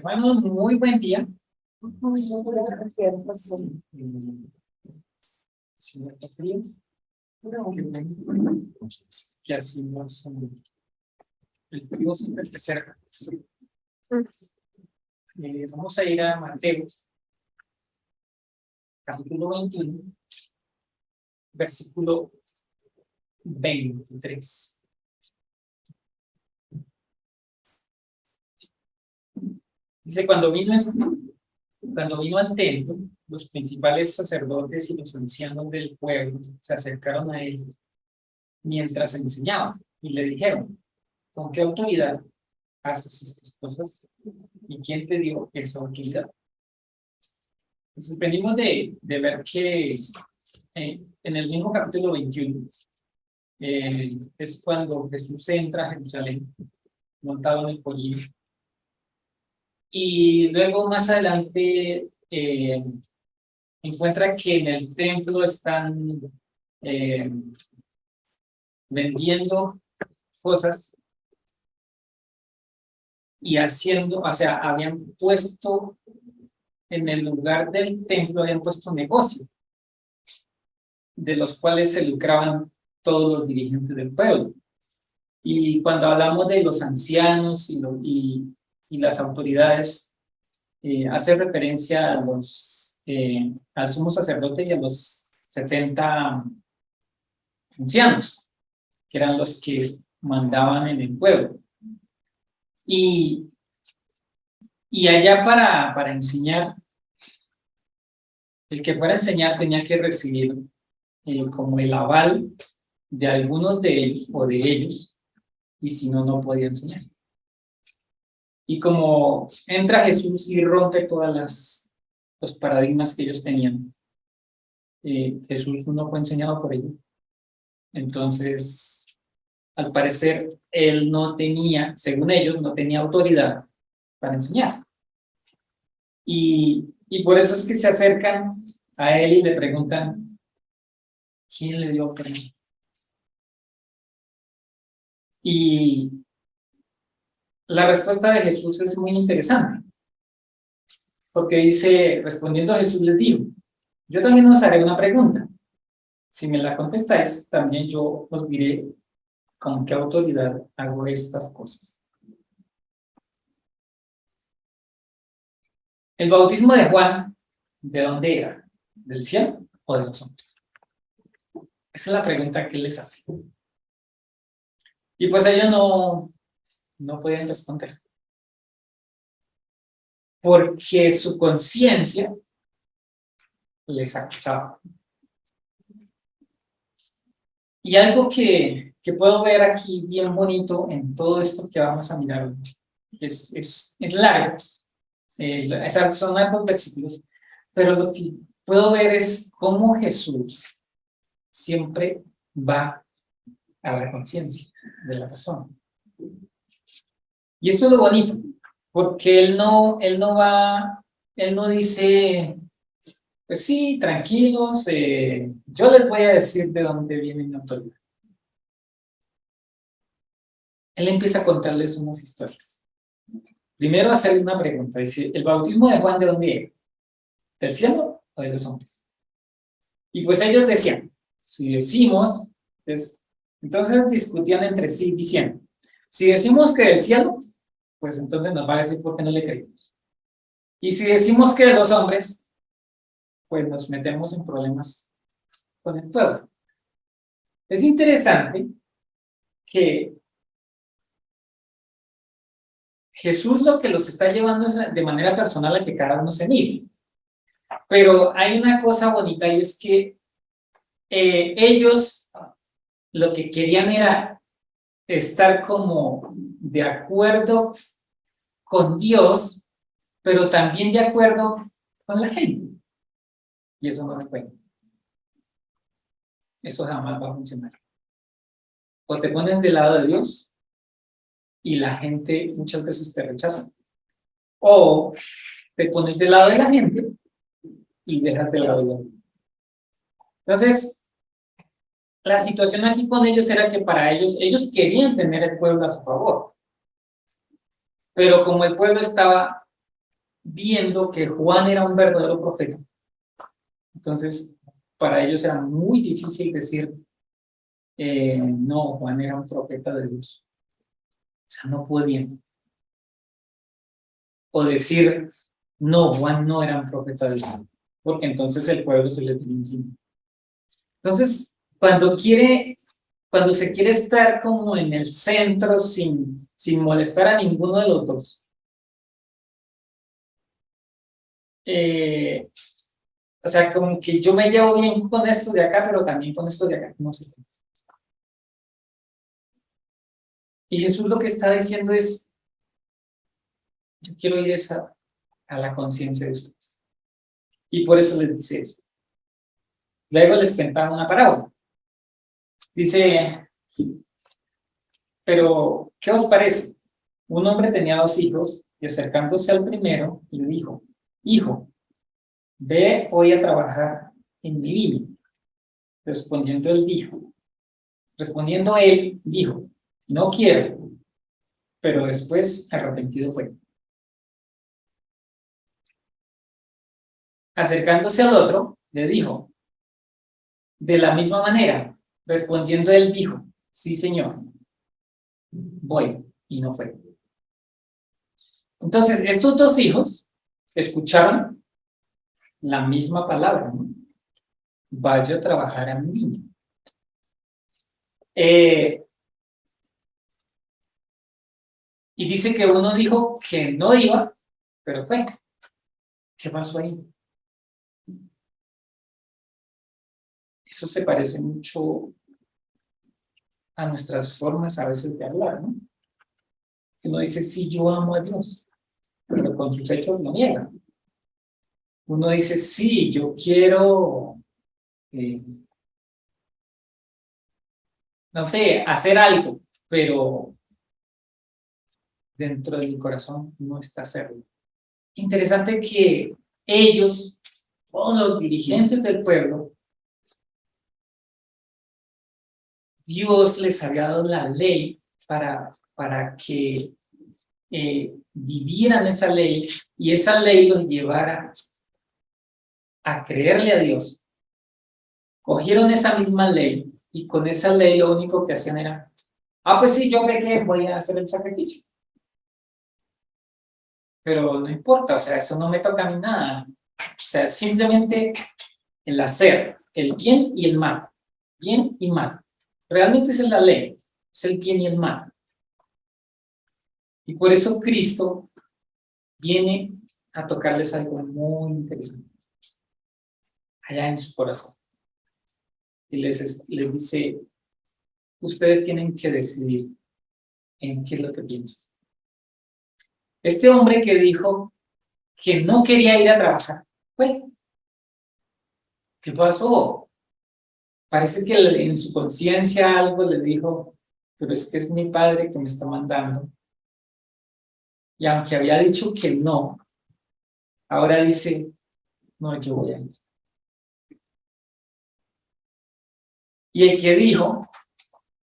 Hermanos, muy buen día. Señor Patrín, que así nos el frío siempre te cerca. Vamos a ir a Mateo, capítulo 21, versículo 23. Dice, cuando vino al templo, los principales sacerdotes y los ancianos del pueblo se acercaron a él mientras enseñaba y le dijeron, ¿con qué autoridad haces estas cosas? ¿Y quién te dio esa autoridad? Entonces venimos de ver que en el mismo capítulo 21 es cuando Jesús entra a Jerusalén montado en el pollino. Y luego más adelante encuentra que en el templo están vendiendo cosas y haciendo, o sea, habían puesto en el lugar del templo, habían puesto negocio, de los cuales se lucraban todos los dirigentes del pueblo. Y cuando hablamos de los ancianos y las autoridades, hace referencia a al sumo sacerdote y a los 70 ancianos, que eran los que mandaban en el pueblo. Y allá para enseñar, el que fuera a enseñar tenía que recibir como el aval de algunos de ellos o de ellos, y si no, no podía enseñar. Y como entra Jesús y rompe todas los paradigmas que ellos tenían, Jesús no fue enseñado por ellos. Entonces, al parecer, él no tenía, según ellos, no tenía autoridad para enseñar. Y por eso es que se acercan a él y le preguntan, ¿quién le dio permiso? Y la respuesta de Jesús es muy interesante, porque dice, respondiendo a Jesús les dijo, yo también os haré una pregunta. Si me la contestáis, también yo os diré con qué autoridad hago estas cosas. El bautismo de Juan, ¿de dónde era? ¿Del cielo o de los hombres? Esa es la pregunta que él les hace. Y pues ellos no pueden responder. Porque su conciencia les acusaba. Y algo que puedo ver aquí bien bonito en todo esto que vamos a mirar, es largo, son hartos versículos, pero lo que puedo ver es cómo Jesús siempre va a la conciencia de la persona. Y esto es lo bonito, porque él no dice, pues sí, tranquilos, yo les voy a decir de dónde viene mi autoridad. Él empieza a contarles unas historias. Primero hacerle una pregunta, dice, ¿el bautismo de Juan de dónde era? ¿Del cielo o de los hombres? Y pues ellos decían, si decimos, pues, entonces discutían entre sí diciendo, si decimos que del cielo, pues entonces nos va a decir por qué no le creemos. Y si decimos que de los hombres, pues nos metemos en problemas con el pueblo. Es interesante que Jesús lo que los está llevando es de manera personal a que cada uno se mire. Pero hay una cosa bonita y es que ellos lo que querían era estar como de acuerdo con Dios, pero también de acuerdo con la gente. Y eso no se puede. Eso jamás va a funcionar. O te pones del lado de Dios y la gente muchas veces te rechaza. O te pones del lado de la gente y dejas de lado de Dios. Entonces, la situación aquí con ellos era que para ellos querían tener el pueblo a su favor. Pero como el pueblo estaba viendo que Juan era un verdadero profeta. Entonces, para ellos era muy difícil decir, no, Juan era un profeta de Dios. O sea, no podían. O decir, no, Juan no era un profeta de Dios, porque entonces el pueblo se le tenía encima. Entonces, cuando se quiere estar como en el centro sin molestar a ninguno de los dos, o sea, como que yo me llevo bien con esto de acá, pero también con esto de acá, no sé. Y Jesús lo que está diciendo es, yo quiero ir a la conciencia de ustedes. Y por eso les dice eso. Luego les cuenta una parábola. Dice, pero, ¿qué os parece? Un hombre tenía 2 hijos y acercándose al primero, le dijo, hijo, ve hoy a trabajar en mi viña. Respondiendo él dijo, no quiero, pero después arrepentido fue. Acercándose al otro, le dijo, de la misma manera, respondiendo él dijo, sí señor, voy, y no fue. Entonces, estos 2 hijos escucharon la misma palabra, ¿no? Vaya a trabajar a mi niño. Y dice que uno dijo que no iba, pero fue. ¿Qué pasó ahí? Eso se parece mucho a nuestras formas a veces de hablar, ¿no? Uno dice, sí, yo amo a Dios, pero con sus hechos lo niega. Uno dice, sí, yo quiero, eh, no sé, hacer algo, pero dentro de mi corazón no está hacerlo. Interesante que ellos, todos los dirigentes del pueblo, Dios les había dado la ley para que vivieran esa ley y esa ley los llevara a creerle a Dios. Cogieron esa misma ley y con esa ley lo único que hacían era, pues sí, yo pequé, voy a hacer el sacrificio. Pero no importa, o sea, eso no me toca a mí nada. O sea, simplemente el hacer, el bien y el mal. Bien y mal. Realmente esa es la ley, es el bien y el mal. Y por eso Cristo viene a tocarles algo muy interesante, allá en su corazón. Y les dice, ustedes tienen que decidir en qué es lo que piensan. Este hombre que dijo que no quería ir a trabajar, bueno, ¿qué pasó? Parece que en su conciencia algo le dijo, pero es que es mi padre que me está mandando. Y aunque había dicho que no, ahora dice, no, yo voy a ir. Y el que dijo,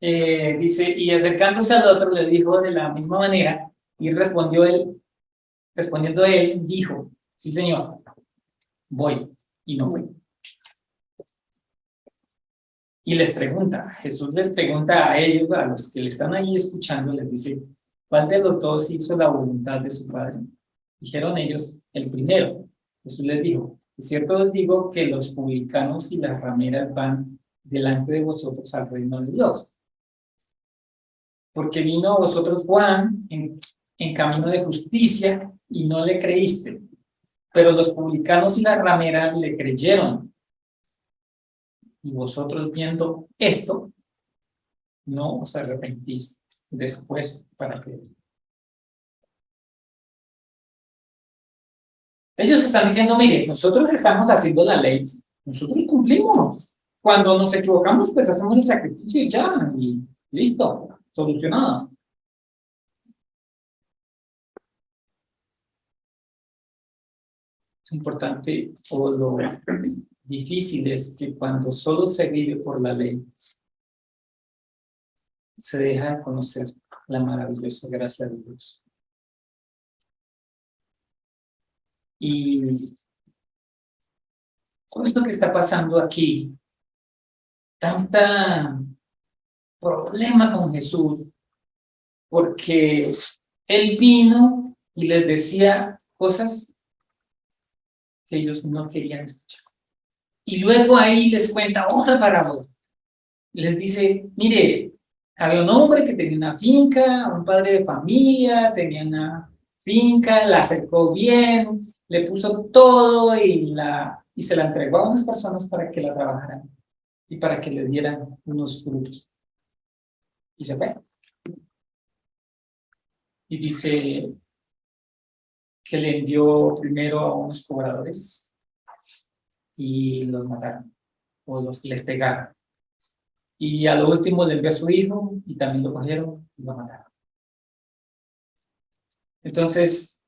dice, y acercándose al otro le dijo de la misma manera, y respondiendo él, dijo, sí señor, voy, y no fue. Y les pregunta, Jesús les pregunta a ellos, a los que le están ahí escuchando, les dice, ¿cuál de los dos hizo la voluntad de su padre? Dijeron ellos, el primero. Jesús les dijo, es cierto os digo que los publicanos y las rameras van delante de vosotros al reino de Dios. Porque vino a vosotros Juan en camino de justicia y no le creíste. Pero los publicanos y las rameras le creyeron. Y vosotros viendo esto, no os arrepentís después para creer. Ellos están diciendo, mire, nosotros estamos haciendo la ley, nosotros cumplimos. Cuando nos equivocamos, pues hacemos el sacrificio y ya, y listo, solucionado. Es importante, o lo difícil es que cuando solo se vive por la ley, se deja de conocer la maravillosa gracia de Dios. Y todo esto que está pasando aquí, tanta problema con Jesús, porque él vino y les decía cosas que ellos no querían escuchar. Y luego ahí les cuenta otra parábola. Les dice, mire, había un hombre que tenía una finca, un padre de familia, tenía una finca, la cercó bien, le puso todo y se la entregó a unas personas para que la trabajaran y para que le dieran unos frutos. Y se fue. Y dice que le envió primero a unos cobradores y los mataron, o les pegaron. Y a lo último le envió a su hijo y también lo cogieron y lo mataron. Entonces,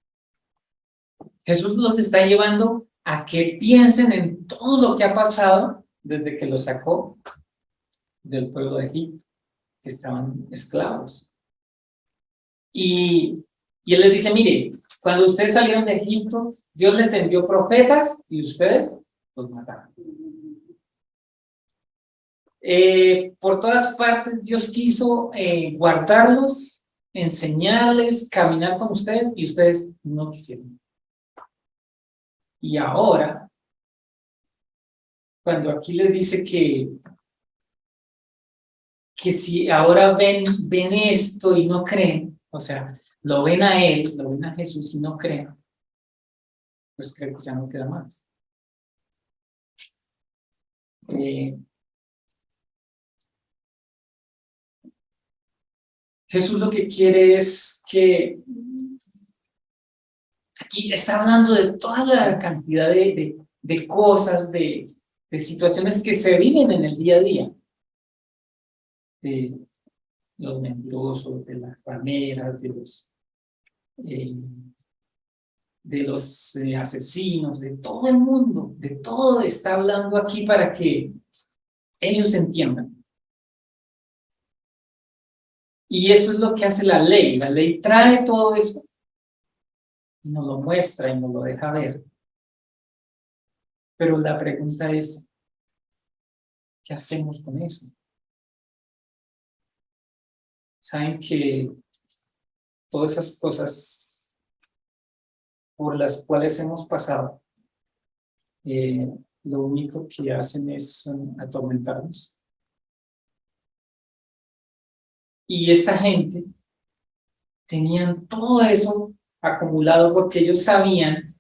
Jesús los está llevando a que piensen en todo lo que ha pasado desde que los sacó del pueblo de Egipto, que estaban esclavos. Y él les dice, mire, cuando ustedes salieron de Egipto, Dios les envió profetas y ustedes los mataron. Por todas partes Dios quiso guardarlos, enseñarles, caminar con ustedes y ustedes no quisieron. Y ahora, cuando aquí les dice que si ahora ven esto y no creen, o sea, lo ven a él, lo ven a Jesús y no creen, pues creo que ya no queda más. Jesús lo que quiere es que aquí está hablando de toda la cantidad de cosas, de situaciones que se viven en el día a día. De los mentirosos, de las rameras, de los asesinos, de todo el mundo, de todo está hablando aquí para que ellos entiendan. Y eso es lo que hace la ley. La ley trae todo eso y nos lo muestra y nos lo deja ver. Pero la pregunta es, ¿qué hacemos con eso? Saben que todas esas cosas por las cuales hemos pasado, lo único que hacen es atormentarnos. Y esta gente tenían todo eso acumulado porque ellos sabían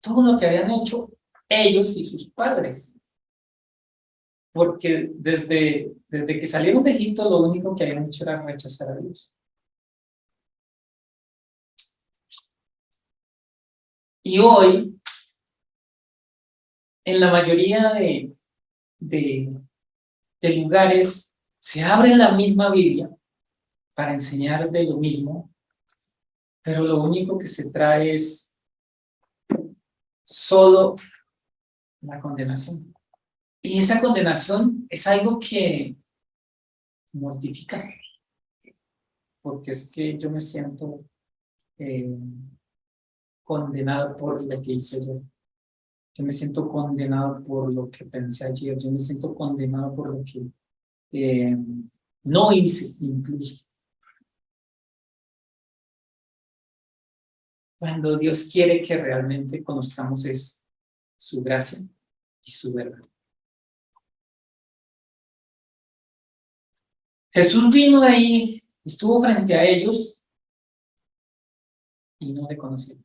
todo lo que habían hecho ellos y sus padres. Porque desde que salieron de Egipto, lo único que habían hecho era rechazar a Dios. Y hoy, en la mayoría de lugares, se abre la misma Biblia para enseñar de lo mismo, pero lo único que se trae es solo la condenación. Y esa condenación es algo que mortifica, porque es que yo me siento condenado por lo que hice yo. Yo me siento condenado por lo que pensé ayer. Yo me siento condenado por lo que no hice, incluso. Cuando Dios quiere que realmente conozcamos es su gracia y su verdad. Jesús vino ahí, estuvo frente a ellos y no le conocieron.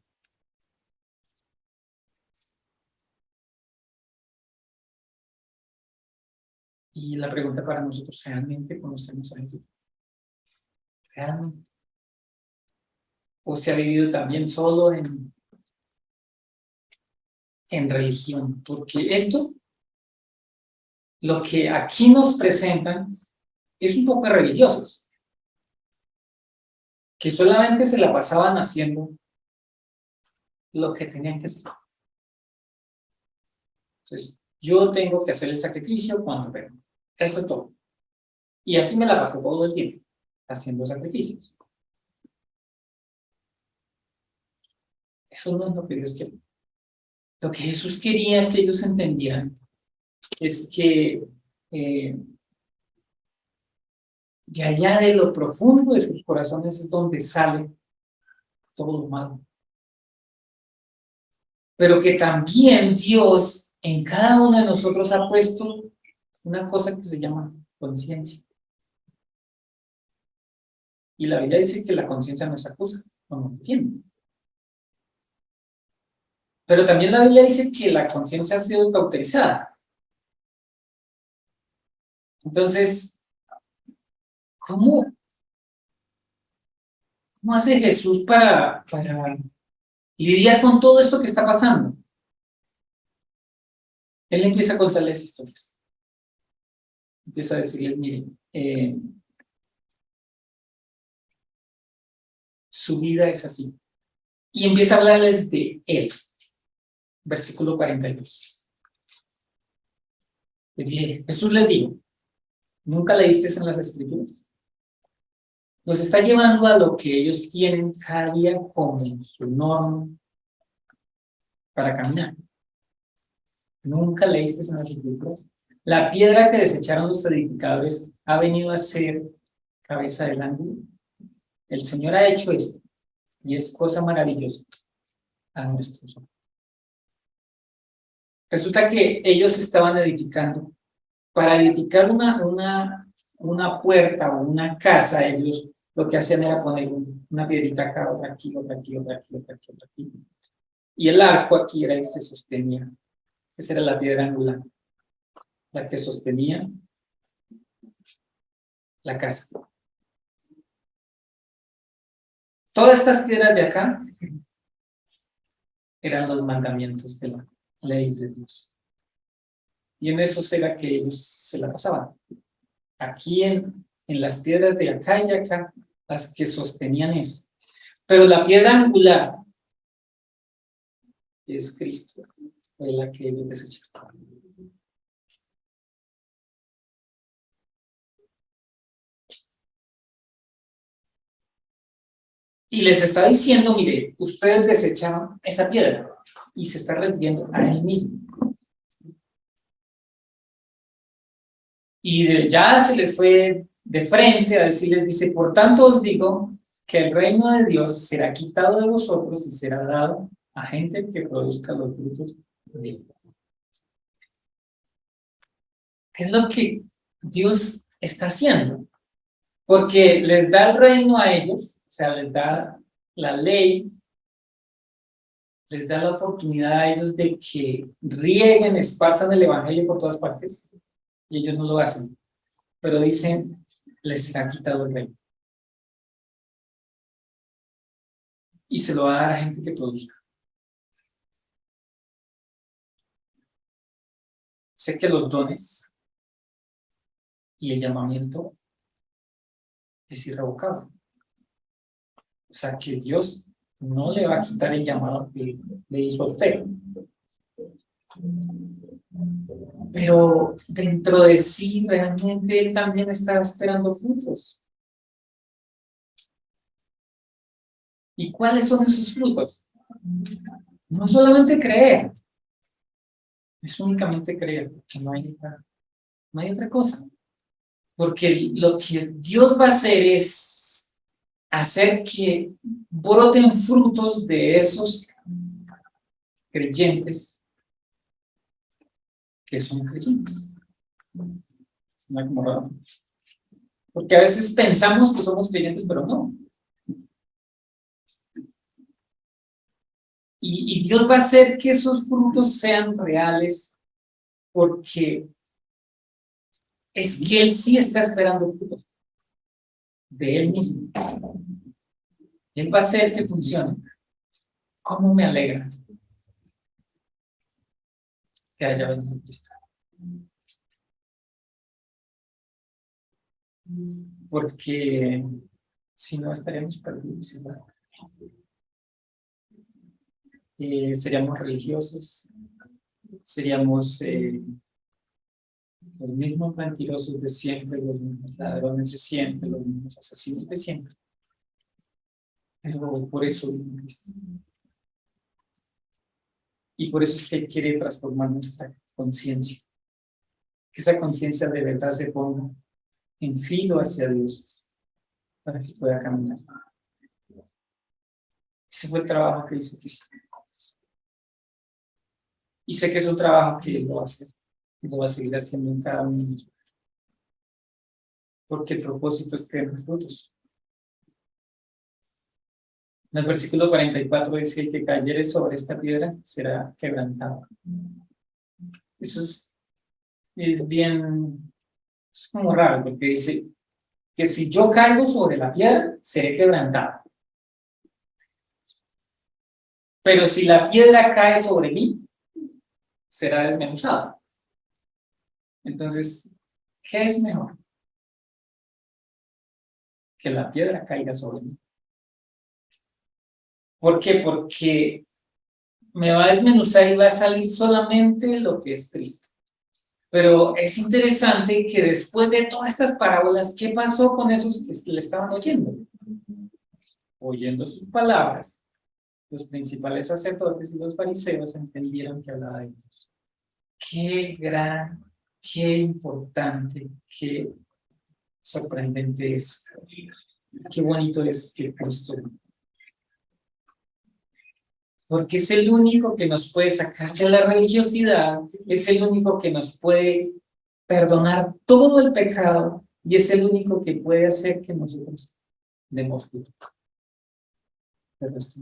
Y la pregunta para nosotros, ¿realmente conocemos a Jesús? ¿Realmente? ¿O se ha vivido también solo en religión? Porque esto, lo que aquí nos presentan, es un poco de religiosos, que solamente se la pasaban haciendo lo que tenían que hacer. Entonces, yo tengo que hacer el sacrificio cuando vengo. Eso es todo. Y así me la paso todo el tiempo, haciendo sacrificios. Eso no es lo que Dios quiere. Lo que Jesús quería que ellos entendieran es que de allá de lo profundo de sus corazones es donde sale todo lo malo. Pero que también Dios en cada uno de nosotros ha puesto una cosa que se llama conciencia. Y la Biblia dice que la conciencia nos acusa, no nos defiende. Pero también la Biblia dice que la conciencia ha sido cauterizada. Entonces, ¿cómo hace Jesús para lidiar con todo esto que está pasando? Él empieza a contarles historias. Empieza a decirles, miren, su vida es así. Y empieza a hablarles de él. Versículo 42. Jesús les dijo, ¿nunca leíste en las Escrituras? Los está llevando a lo que ellos tienen cada día como su norma para caminar. ¿Nunca leíste en las Escrituras? La piedra que desecharon los edificadores ha venido a ser cabeza del ángulo. El Señor ha hecho esto y es cosa maravillosa a nuestros ojos. Resulta que ellos estaban edificando. Para edificar una puerta o una casa, ellos lo que hacían era poner una piedrita acá, otra aquí, otra aquí, otra aquí, otra aquí, otra aquí. Y el arco aquí era el que sostenía. Esa era la piedra angular, la que sostenía la casa. Todas estas piedras de acá eran los mandamientos de la ley de Dios. Y en eso era que ellos se la pasaban. Aquí en las piedras de acá y acá, las que sostenían eso. Pero la piedra angular es Cristo, fue la que ellos desecharon. Y les está diciendo, mire, ustedes desecharon esa piedra y se está refiriendo a él mismo. Y ya se les fue de frente a decirles, dice, por tanto os digo que el reino de Dios será quitado de vosotros y será dado a gente que produzca los frutos de él. ¿Qué es lo que Dios está haciendo? Porque les da el reino a ellos, o sea, les da la ley, les da la oportunidad a ellos de que rieguen, esparzan el evangelio por todas partes, y ellos no lo hacen. Pero dicen, les será quitado el reino. Y se lo va a dar a gente que produzca. Sé que los dones y el llamamiento es irrevocable. O sea, que Dios no le va a quitar el llamado que le hizo a usted. Pero dentro de sí realmente él también está esperando frutos. ¿Y cuáles son esos frutos? No solamente creer, es únicamente creer, porque no hay otra cosa. Porque lo que Dios va a hacer es hacer que broten frutos de esos creyentes que son creyentes. No hay como raro. Porque a veces pensamos que somos creyentes, pero no. Y Dios va a hacer que esos frutos sean reales, porque es que Él sí está esperando frutos de Él mismo. Él va a hacer que funcione. ¿Cómo me alegra que haya venido Cristo? Porque si no estaríamos perdidos, ¿verdad? Seríamos religiosos, seríamos los mismos mentirosos de siempre, los mismos ladrones de siempre, los mismos asesinos de siempre. Pero por eso vino Cristo. Y por eso es que Él quiere transformar nuestra conciencia. Que esa conciencia de verdad se ponga en filo hacia Dios para que pueda caminar. Ese fue el trabajo que hizo Cristo. Y sé que es un trabajo que Él lo va a hacer. Y lo va a seguir haciendo en cada uno. Porque el propósito es que demos frutos. En el versículo 44 dice: el que cayere sobre esta piedra será quebrantado. Eso es bien, es como raro, porque dice que si yo caigo sobre la piedra, seré quebrantado. Pero si la piedra cae sobre mí, será desmenuzado. Entonces, ¿qué es mejor? Que la piedra caiga sobre mí. ¿Por qué? Porque me va a desmenuzar y va a salir solamente lo que es Cristo. Pero es interesante que después de todas estas parábolas, ¿qué pasó con esos que le estaban oyendo? Oyendo sus palabras, los principales sacerdotes y los fariseos entendieron que hablaba de Dios. Qué gran, qué importante, qué sorprendente es, qué bonito es que Cristo, porque es el único que nos puede sacar de la religiosidad, es el único que nos puede perdonar todo el pecado y es el único que puede hacer que nosotros demos fruto. El resto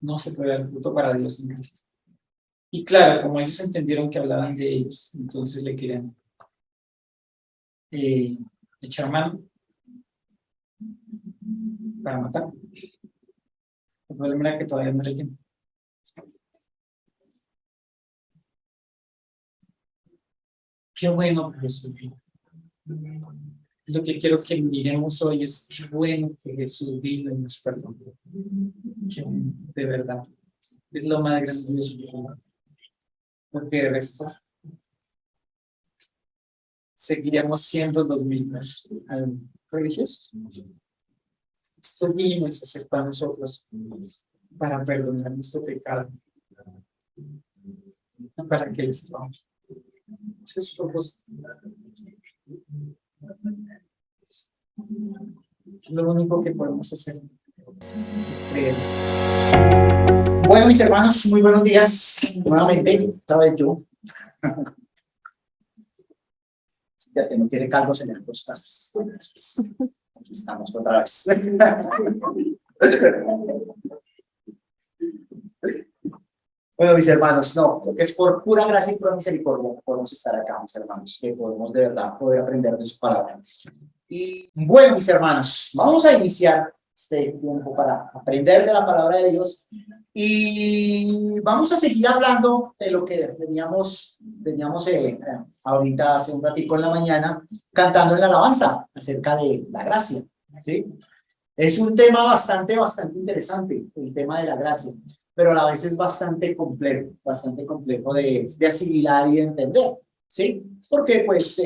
no se puede dar fruto para Dios en Cristo. Y claro, como ellos entendieron que hablaban de ellos, entonces le querían echar mano para matar. El problema era que todavía no era el tiempo. Qué bueno que Jesús vino. Lo que quiero que miremos hoy es qué bueno que Jesús vino y nos perdonó. De verdad. Es lo más grandioso que hay. Porque de resto seguiríamos siendo los mismos religiosos. Esto vino y se acercó a nosotros para perdonar nuestro pecado, para que les vamos. Ese es su propósito. Lo único que podemos hacer es creer. Bueno, mis hermanos, muy buenos días nuevamente. Esta vez yo. Ya no tiene cargos en el costal. Aquí estamos otra vez. Bueno, mis hermanos, no, es por pura gracia y pura misericordia que podemos estar acá, mis hermanos, que podemos de verdad poder aprender de su palabra. Y bueno, mis hermanos, vamos a iniciar este tiempo para aprender de la palabra de Dios y vamos a seguir hablando de lo que veníamos ahorita hace un ratito en la mañana cantando en la alabanza acerca de la gracia, ¿sí? Es un tema bastante interesante, el tema de la gracia, pero a la vez es bastante complejo de asimilar y de entender, ¿sí? Porque, pues,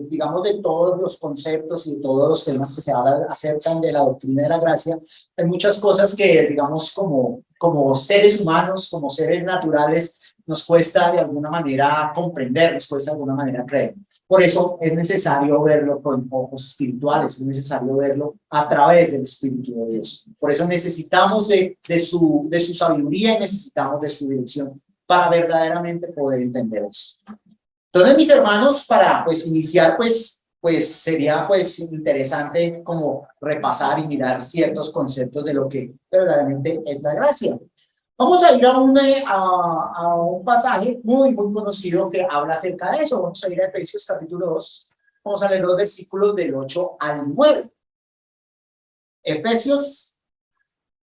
digamos, de todos los conceptos y de todos los temas que se hablan acerca de la doctrina de la gracia, hay muchas cosas que, digamos, como seres humanos, como seres naturales, nos cuesta de alguna manera comprender, nos cuesta de alguna manera creer. Por eso es necesario verlo con ojos espirituales, es necesario verlo a través del Espíritu de Dios. Por eso necesitamos de su sabiduría y necesitamos de su dirección para verdaderamente poder entender eso. Entonces, mis hermanos, para pues iniciar, pues sería pues interesante como repasar y mirar ciertos conceptos de lo que verdaderamente es la gracia. Vamos a ir a un pasaje muy conocido que habla acerca de eso. Vamos a ir a Efesios capítulo 2. Vamos a leer los versículos del 8 al 9. Efesios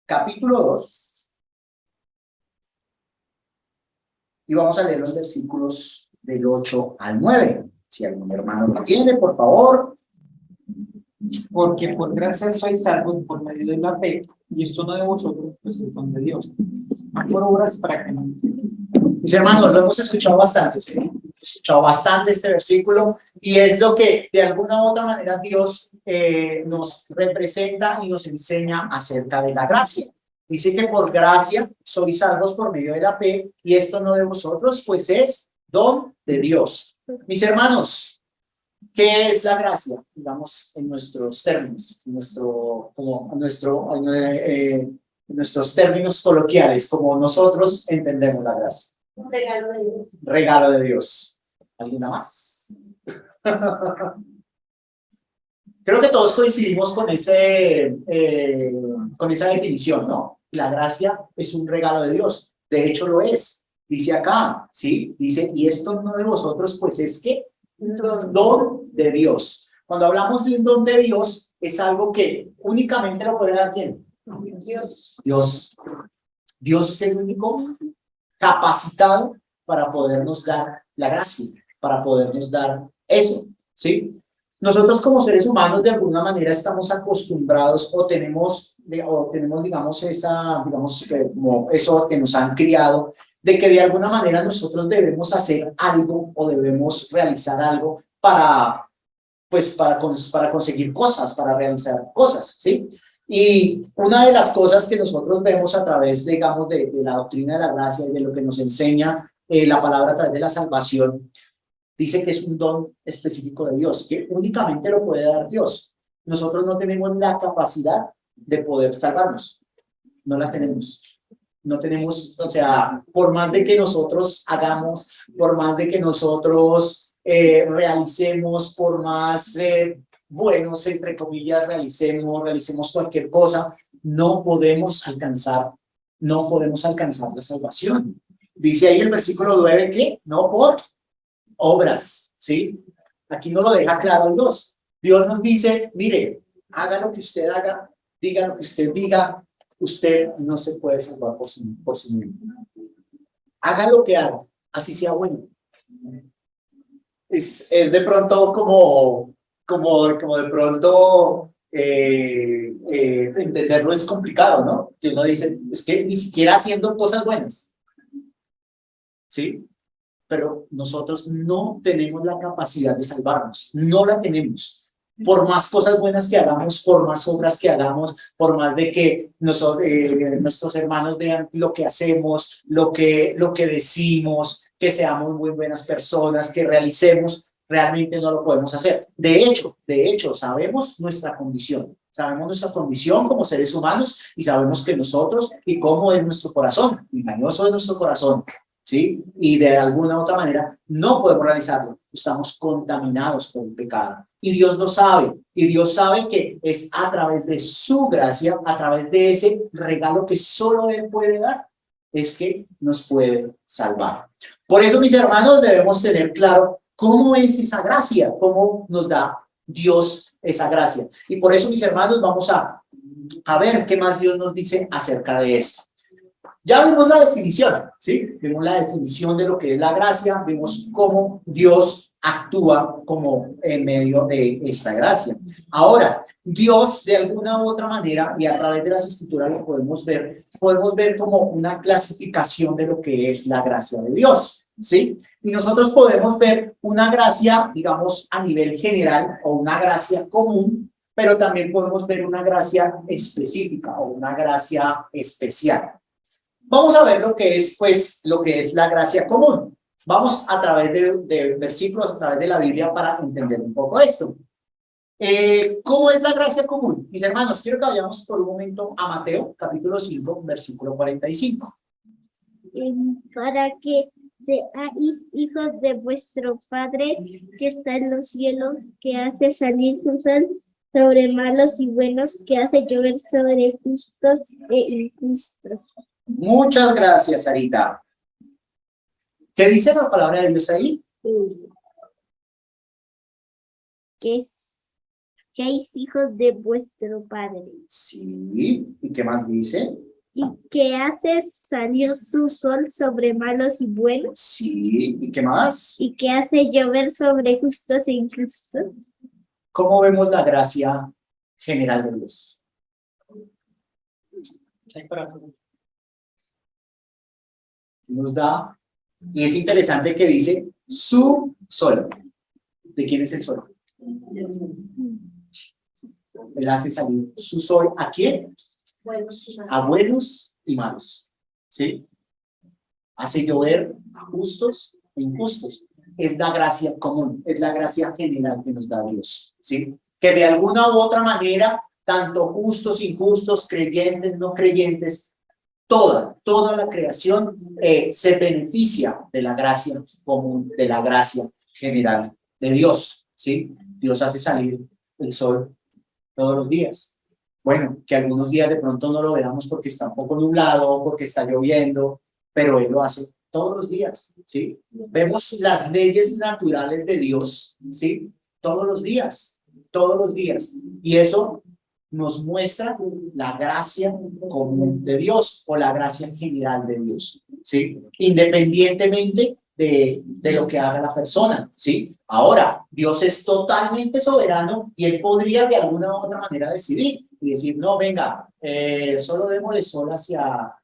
capítulo 2. Y vamos a leer los versículos del 8 al 9. Si algún hermano lo tiene, por favor. Porque por gracia sois salvos por medio de la fe, y esto no de vosotros, pues es don de Dios. No por obras para que no. Mis hermanos, lo hemos escuchado bastante, ¿sí? Hemos escuchado bastante este versículo, y es lo que de alguna u otra manera Dios nos representa y nos enseña acerca de la gracia. Dice que por gracia sois salvos por medio de la fe, y esto no de vosotros, pues es don de Dios. Mis hermanos, ¿qué es la gracia? Digamos, en nuestros términos, en nuestros términos coloquiales, como nosotros entendemos la gracia. Un regalo de Dios. Regalo de Dios. ¿Alguna más? Creo que todos coincidimos con esa definición, ¿no? La gracia es un regalo de Dios. De hecho, lo es. Dice acá, ¿sí? Dice, y esto no de vosotros, pues es que don de Dios. Cuando hablamos de un don de Dios, es algo que únicamente lo puede dar ¿quién? Dios. Dios. Dios es el único capacitado para podernos dar la gracia, para podernos dar eso, ¿sí? Nosotros como seres humanos de alguna manera estamos acostumbrados o tenemos digamos, como eso que nos han criado, de que de alguna manera nosotros debemos hacer algo o debemos realizar algo para conseguir cosas, para realizar cosas, ¿sí? Y una de las cosas que nosotros vemos a través, digamos, de la doctrina de la gracia y de lo que nos enseña la palabra a través de la salvación, dice que es un don específico de Dios, que únicamente lo puede dar Dios. Nosotros no tenemos la capacidad de poder salvarnos. No la tenemos. No tenemos, o sea, por más de que nosotros hagamos, por más de que nosotros realicemos, por más buenos, entre comillas, realicemos cualquier cosa, no podemos alcanzar la salvación. Dice ahí el versículo 9 que no por obras, ¿sí? Aquí no lo deja claro Dios. Dios nos dice, mire, haga lo que usted haga, diga lo que usted diga, usted no se puede salvar por sí mismo. Haga lo que haga, así sea bueno. Es de pronto como de pronto entenderlo es complicado, ¿no? Que uno dice, es que ni siquiera haciendo cosas buenas, ¿sí? Pero nosotros no tenemos la capacidad de salvarnos, no la tenemos. Por más cosas buenas que hagamos, por más obras que hagamos, por más de que nuestros hermanos vean lo que hacemos, lo que decimos, que seamos muy buenas personas, que realicemos, realmente no lo podemos hacer. De hecho, sabemos nuestra condición como seres humanos y sabemos que nosotros y cómo es nuestro corazón, engañoso es nuestro corazón, ¿sí? Y de alguna u otra manera no podemos realizarlo. Estamos contaminados por el pecado. Y Dios lo sabe. Y Dios sabe que es a través de su gracia, a través de ese regalo que solo Él puede dar, es que nos puede salvar. Por eso, mis hermanos, debemos tener claro cómo es esa gracia, cómo nos da Dios esa gracia. Y por eso, mis hermanos, vamos a ver qué más Dios nos dice acerca de esto. Ya vimos la definición, ¿sí? Vimos la definición de lo que es la gracia, vimos cómo Dios actúa como en medio de esta gracia. Ahora, Dios de alguna u otra manera, y a través de las escrituras lo podemos ver como una clasificación de lo que es la gracia de Dios, ¿sí? Y nosotros podemos ver una gracia, digamos, a nivel general o una gracia común, pero también podemos ver una gracia específica o una gracia especial. Vamos a ver lo que es la gracia común. Vamos a través de versículos, a través de la Biblia para entender un poco esto. ¿Cómo es la gracia común? Mis hermanos, quiero que vayamos por un momento a Mateo, capítulo 5, versículo 45. Para que seáis hijos de vuestro Padre que está en los cielos, que hace salir su sol sobre malos y buenos, que hace llover sobre justos e injustos. Muchas gracias, Sarita. ¿Qué dice la palabra de Dios ahí? Que seáis hijos de vuestro Padre. Sí. ¿Y qué más dice? Y que hace salir su sol sobre malos y buenos. Sí. ¿Y qué más? Y que hace llover sobre justos e injustos. ¿Cómo vemos la gracia general de Dios? Nos da, y es interesante que dice su sol. ¿De quién es el sol? Él hace salir su sol. ¿A quién? buenos y malos. a buenos y malos, ¿sí? Hace llover a justos e injustos. Es la gracia común, es la gracia general que nos da Dios, ¿sí? Que de alguna u otra manera, tanto justos, injustos, creyentes, no creyentes, toda la creación se beneficia de la gracia común, de la gracia general de Dios, ¿sí? Dios hace salir el sol todos los días. Bueno, que algunos días de pronto no lo veamos porque está un poco nublado, porque está lloviendo, pero Él lo hace todos los días, ¿sí? Vemos las leyes naturales de Dios, ¿sí? Todos los días. Y eso nos muestra la gracia común de Dios o la gracia general de Dios, ¿sí? Independientemente de lo que haga la persona, ¿sí? Ahora, Dios es totalmente soberano y Él podría de alguna u otra manera decidir y decir, no, venga, solo démosle sol hacia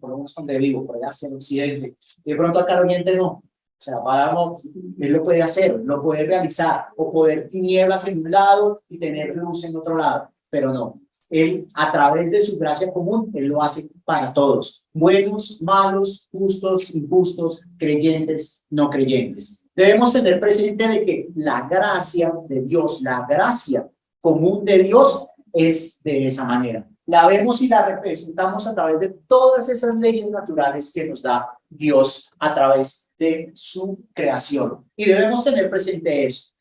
por lo menos donde vivo, por allá hacia el occidente, y de pronto acá al oriente no. O sea, vamos, Él lo puede hacer, lo puede realizar, o poder tinieblas en un lado y tener luz en otro lado, pero no. Él, a través de su gracia común, Él lo hace para todos, buenos, malos, justos, injustos, creyentes, no creyentes. Debemos tener presente de que la gracia de Dios, la gracia común de Dios es de esa manera. La vemos y la representamos a través de todas esas leyes naturales que nos da Dios a través de su creación. Y debemos tener presente eso.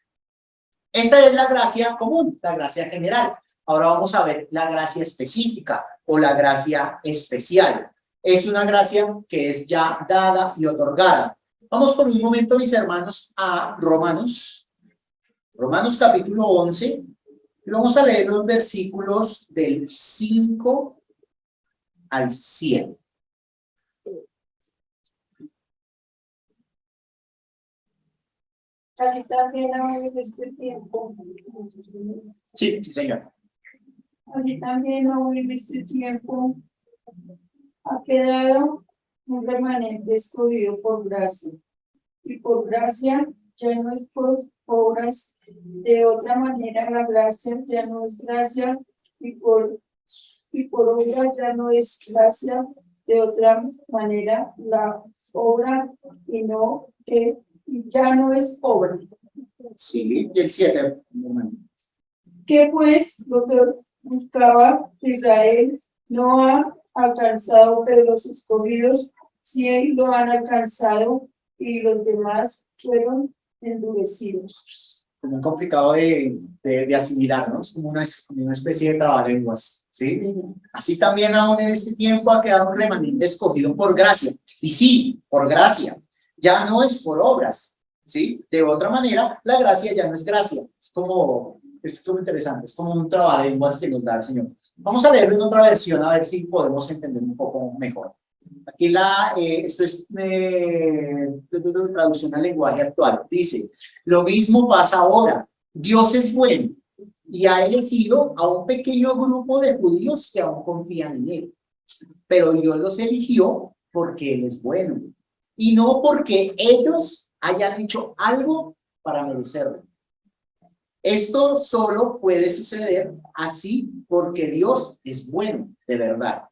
Esa es la gracia común, la gracia general. Ahora vamos a ver la gracia específica o la gracia especial. Es una gracia que es ya dada y otorgada. Vamos por un momento, mis hermanos, a Romanos capítulo 11. Y vamos a leer los versículos del 5 al 7. Así también ahora en este tiempo. Sí, señor. Así también ahora en este tiempo ha quedado un remanente escogido por gracia. Y por gracia ya no es por obras. De otra manera, la gracia ya no es gracia, y por obra ya no es gracia. De otra manera, la obra y ya no es obra. Sí, y el 7. ¿Qué pues lo que buscaba Israel no ha alcanzado, pero los escogidos sí lo han alcanzado, y los demás fueron endurecidos? Como complicado de asimilar, ¿no? Es como una especie de trabalenguas, ¿sí? Así también aún en este tiempo ha quedado un remanente escogido por gracia. Y sí, por gracia. Ya no es por obras, ¿sí? De otra manera, la gracia ya no es gracia. Es como interesante, es como un trabalenguas que nos da el Señor. Vamos a leerlo en otra versión a ver si podemos entender un poco mejor. Aquí esto es traducción al lenguaje actual. Dice, lo mismo pasa ahora. Dios es bueno y ha elegido a un pequeño grupo de judíos que aún confían en Él. Pero Dios los eligió porque Él es bueno y no porque ellos hayan hecho algo para merecerlo. Esto solo puede suceder así porque Dios es bueno, de verdad.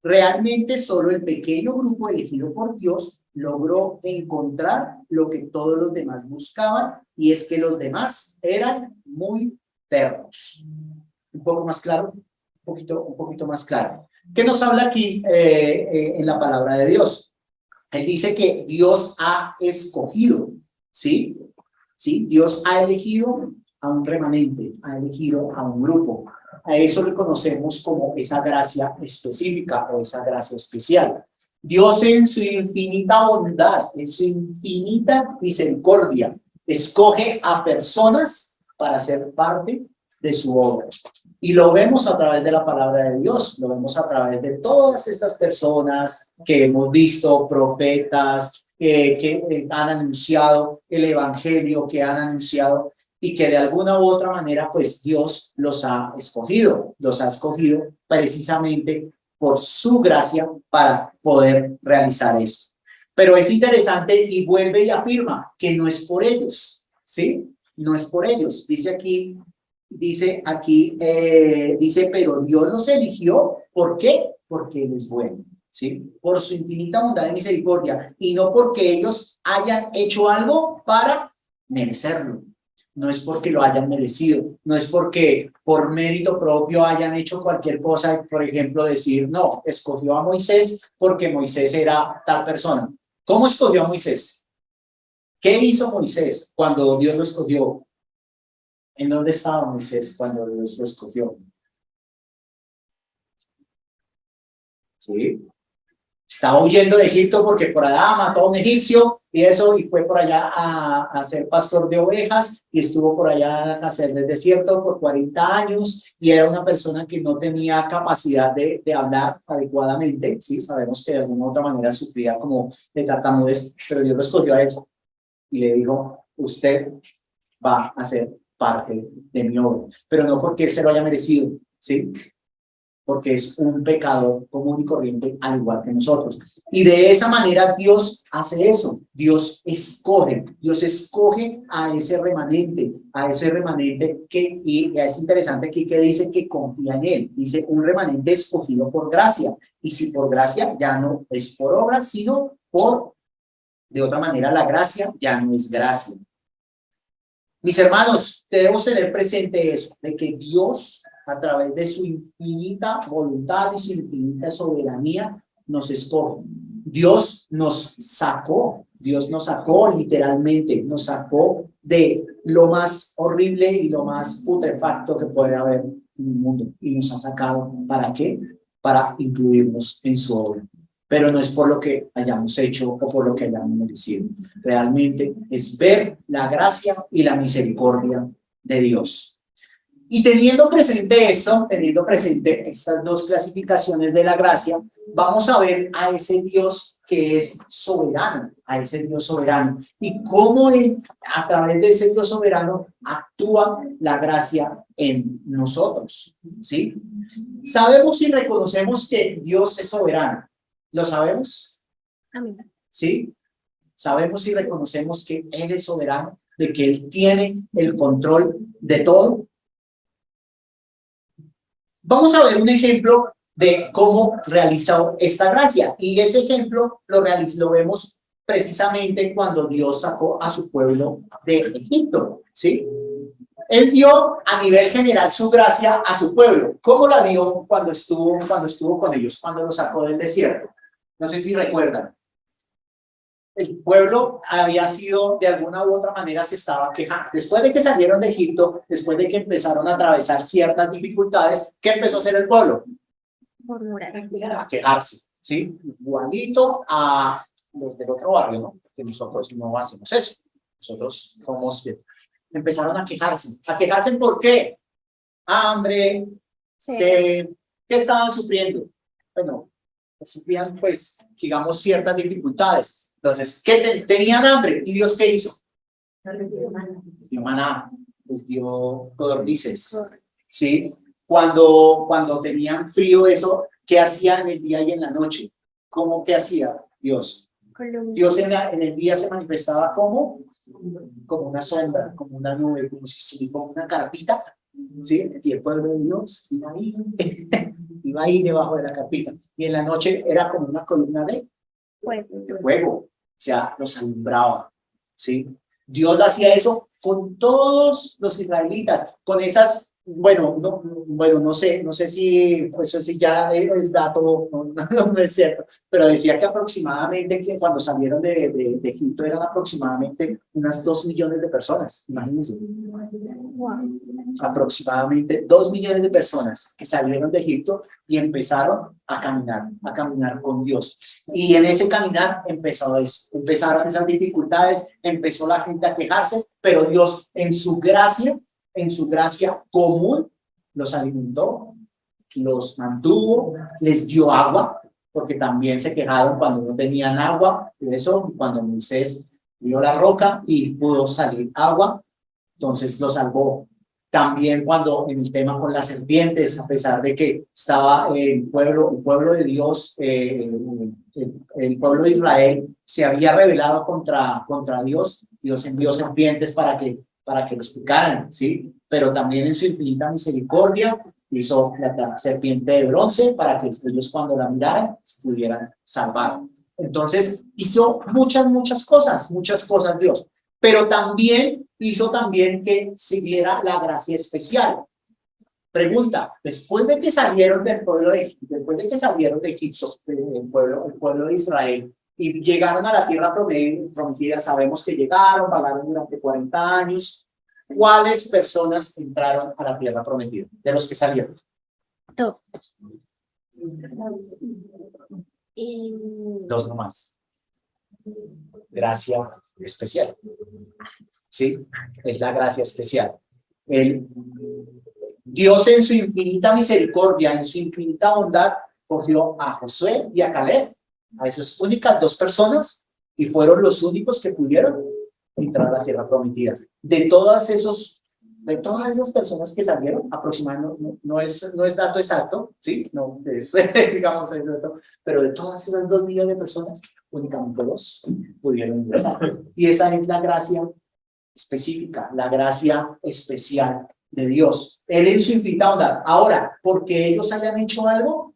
Realmente solo el pequeño grupo elegido por Dios logró encontrar lo que todos los demás buscaban, y es que los demás eran muy tercos. Un poco más claro, un poquito más claro. ¿Qué nos habla aquí en la palabra de Dios? Él dice que Dios ha escogido, ¿sí? ¿Sí? Dios ha elegido a un remanente, ha elegido a un grupo. A eso le conocemos como esa gracia específica o esa gracia especial. Dios en su infinita bondad, en su infinita misericordia, escoge a personas para ser parte de su obra. Y lo vemos a través de la palabra de Dios, lo vemos a través de todas estas personas que hemos visto, profetas, que han anunciado el evangelio, que han anunciado y que de alguna u otra manera, pues Dios los ha escogido precisamente por su gracia para poder realizar esto. Pero es interesante y vuelve y afirma que no es por ellos, ¿sí? No es por ellos. Dice aquí dice aquí, dice, pero Dios los eligió, ¿por qué? Porque Él es bueno, ¿sí? Por su infinita bondad y misericordia, y no porque ellos hayan hecho algo para merecerlo. No es porque lo hayan merecido, no es porque por mérito propio hayan hecho cualquier cosa, por ejemplo, decir, no, escogió a Moisés porque Moisés era tal persona. ¿Cómo escogió a Moisés? ¿Qué hizo Moisés cuando Dios lo escogió? ¿En dónde estaba Moisés cuando Dios lo escogió? ¿Sí? Estaba huyendo de Egipto porque por allá mató a un egipcio y eso, y fue por allá a ser pastor de ovejas y estuvo por allá a hacer el desierto por 40 años y era una persona que no tenía capacidad de hablar adecuadamente, ¿sí? Sabemos que de alguna u otra manera sufría como de tartamudez, pero Dios lo escogió a él y le dijo, usted va a ser parte de mi obra, pero no porque él se lo haya merecido, ¿sí? Porque es un pecador común y corriente al igual que nosotros. Y de esa manera Dios hace eso, Dios escoge a ese remanente que, y es interesante aquí que dice que confía en Él, dice un remanente escogido por gracia, y si por gracia ya no es por obra, sino por, de otra manera la gracia ya no es gracia. Mis hermanos, debemos tener presente eso, de que Dios, a través de su infinita voluntad y su infinita soberanía, nos escoge. Dios nos sacó literalmente, nos sacó de lo más horrible y lo más putrefacto que puede haber en el mundo. Y nos ha sacado, ¿para qué? Para incluirnos en su obra. Pero no es por lo que hayamos hecho o por lo que hayamos merecido. Realmente es ver la gracia y la misericordia de Dios. Y teniendo presente esto, teniendo presente estas dos clasificaciones de la gracia, vamos a ver a ese Dios que es soberano, a ese Dios soberano, y cómo él, a través de ese Dios soberano actúa la gracia en nosotros, ¿sí? Sabemos y reconocemos que Dios es soberano. ¿Lo sabemos? Amén. ¿Sí? Sabemos y reconocemos que Él es soberano, de que Él tiene el control de todo. Vamos a ver un ejemplo de cómo realizó esta gracia. Y ese ejemplo lo vemos precisamente cuando Dios sacó a su pueblo de Egipto, ¿sí? Él dio a nivel general su gracia a su pueblo. ¿Cómo la dio cuando estuvo con ellos, cuando los sacó del desierto? No sé si recuerdan. El pueblo había sido, de alguna u otra manera, se estaba quejando. Después de que salieron de Egipto, después de que empezaron a atravesar ciertas dificultades, ¿qué empezó a hacer el pueblo? A quejarse, ¿sí? Igualito a los del otro barrio, ¿no? Que nosotros no hacemos eso. Nosotros somos... Empezaron a quejarse. ¿A quejarse por qué? Hambre, sed. ¿Qué estaban sufriendo? Bueno, sufrían, pues, digamos, ciertas dificultades. Entonces, ¿qué tenían hambre? ¿Y Dios qué hizo? Dio maná, les dio codornices, ¿sí? Cuando tenían frío eso, ¿qué hacían en el día y en la noche? ¿Cómo que hacía Dios? Dios en el día se manifestaba como una sombra, como una nube, como si fuera una carpita, ¿sí? Y el pueblo de Dios iba ahí debajo de la carpita. Y en la noche era como una columna de fuego, o sea, los alumbraba, ¿sí? Dios hacía eso con todos los israelitas, con esas, bueno, no sé si, pues eso sí ya es dato, no es cierto, pero decía que aproximadamente, que cuando salieron de Egipto eran aproximadamente unas 2 millones de personas, imagínense. Aproximadamente 2 millones de personas que salieron de Egipto y empezaron a caminar con Dios. Y en ese caminar empezaron esas dificultades, empezó la gente a quejarse, pero Dios en su gracia común, los alimentó, los mantuvo, les dio agua, porque también se quejaron cuando no tenían agua, eso, cuando Moisés vio la roca y pudo salir agua, entonces lo salvó. También cuando en el tema con las serpientes, a pesar de que estaba el pueblo de Dios, el pueblo de Israel se había rebelado contra Dios, Dios envió serpientes para que para que los picaran, ¿sí? Pero también en su infinita misericordia hizo la serpiente de bronce para que ellos cuando la miraran se pudieran salvar. Entonces hizo muchas cosas Dios, pero también hizo que siguiera la gracia especial. Pregunta, después de que salieron del pueblo de Egipto, después de que salieron de Egipto, el pueblo de Israel, y llegaron a la tierra prometida, sabemos que llegaron, vagaron durante 40 años. ¿Cuáles personas entraron a la tierra prometida de los que salieron? Todos. Dos nomás. Gracia especial. ¿Sí? Es la gracia especial. Dios en su infinita misericordia, en su infinita bondad, cogió a Josué y a Caleb, a esas únicas dos personas, y fueron los únicos que pudieron entrar a la tierra prometida. De todas esas personas que salieron, aproximadamente, no es dato exacto, ¿sí? No es, digamos, el dato, pero de todas esas 2 millones de personas, únicamente 2 pudieron ingresar. Y esa es la gracia específica, la gracia especial de Dios. Él en su infinita bondad. Ahora, ¿porque ellos hayan hecho algo?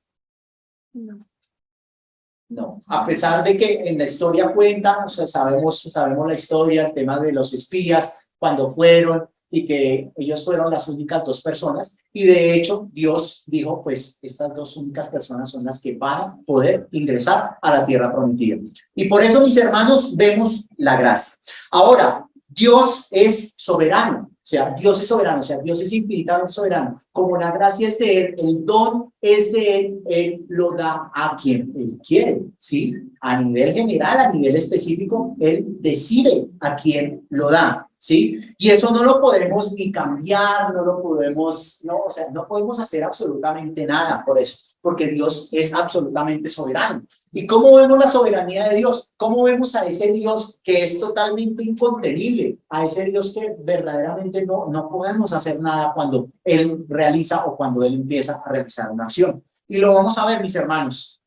No. No, a pesar de que en la historia cuenta, o sea, sabemos la historia, el tema de los espías, cuando fueron y que ellos fueron las únicas 2 personas, y de hecho Dios dijo, pues estas 2 únicas personas son las que van a poder ingresar a la tierra prometida. Y por eso, mis hermanos, vemos la gracia. Ahora, Dios es soberano. O sea, Dios es soberano, o sea, Dios es infinitamente soberano. Como la gracia es de Él, el don es de Él lo da a quien Él quiere, ¿sí? A nivel general, a nivel específico, Él decide a quién lo da, ¿sí? Y eso no lo podemos ni cambiar, no podemos hacer absolutamente nada por eso, porque Dios es absolutamente soberano. ¿Y cómo vemos la soberanía de Dios? ¿Cómo vemos a ese Dios que es totalmente incontenible? A ese Dios que verdaderamente no podemos hacer nada cuando Él realiza o cuando Él empieza a realizar una acción. Y lo vamos a ver, mis hermanos.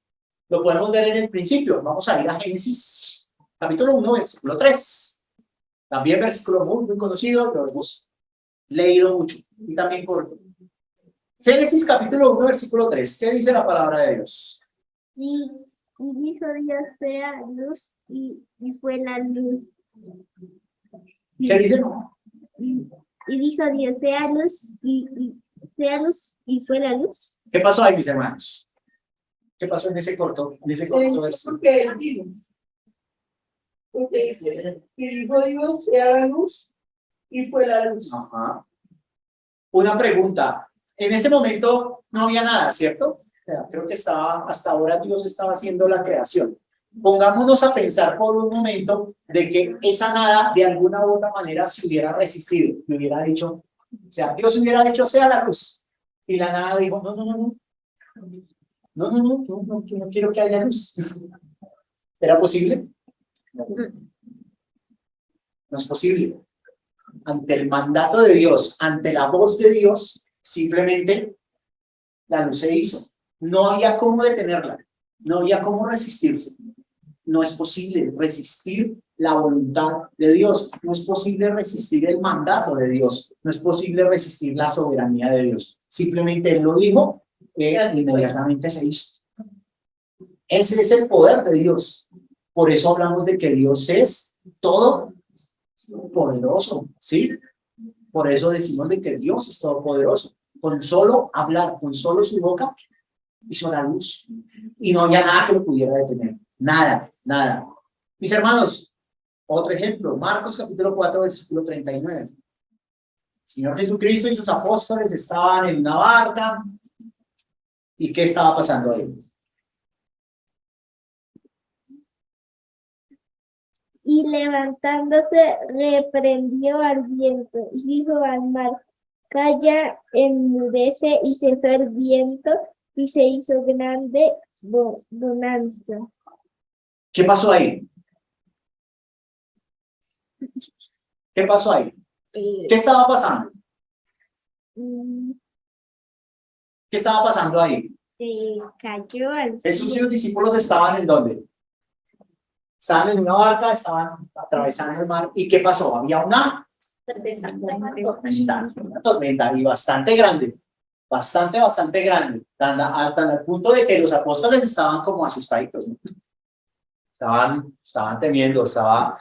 Lo podemos ver en el principio. Vamos a ir a Génesis, capítulo 1, versículo 3. También versículo muy conocido, lo hemos leído mucho y también corto. Génesis capítulo 1, versículo 3. ¿Qué dice la palabra de Dios? Y dijo Dios sea luz y fue la luz. ¿Qué dice? Y dijo Dios sea luz sea luz y fue la luz. ¿Qué pasó ahí, mis hermanos? ¿Qué pasó en ese corto versículo? Porque él dijo. Porque dice, y dijo Dios sea la luz y fue la luz. Ajá. Una pregunta. En ese momento no había nada, ¿cierto? Creo que hasta ahora Dios estaba haciendo la creación. Pongámonos a pensar por un momento de que esa nada de alguna u otra manera se hubiera resistido, me hubiera dicho, o sea, Dios hubiera dicho sea la luz, y la nada dijo, no quiero que haya luz. ¿Era posible? No es posible. Ante el mandato de Dios, ante la voz de Dios, simplemente la luz se hizo. No había cómo detenerla, no había cómo resistirse. No es posible resistir la voluntad de Dios, no es posible resistir el mandato de Dios, no es posible resistir la soberanía de Dios. Simplemente Él lo dijo e inmediatamente se hizo. Ese es el poder de Dios. Por eso hablamos de que Dios es todopoderoso, ¿sí? Por eso decimos de que Dios es todopoderoso. Con solo hablar, con solo su boca, hizo la luz. Y no había nada que lo pudiera detener. Nada. Mis hermanos, otro ejemplo, Marcos capítulo 4, versículo 39. El Señor Jesucristo y sus apóstoles estaban en una barca. ¿Y qué estaba pasando ahí? Y levantándose reprendió al viento y dijo al mar, calla, enmudece, y cesó el viento y se hizo grande bonanza. ¿Qué pasó ahí? ¿Qué pasó ahí? ¿Qué estaba pasando? ¿Qué estaba pasando ahí? Cayó al Jesús y los discípulos estaban ¿en dónde? Estaban en una barca, estaban atravesando el mar. ¿Y qué pasó? Había una Una tormenta y bastante grande, bastante grande, hasta el punto de que los apóstoles estaban como asustaditos, ¿no? Estaban temiendo, estaba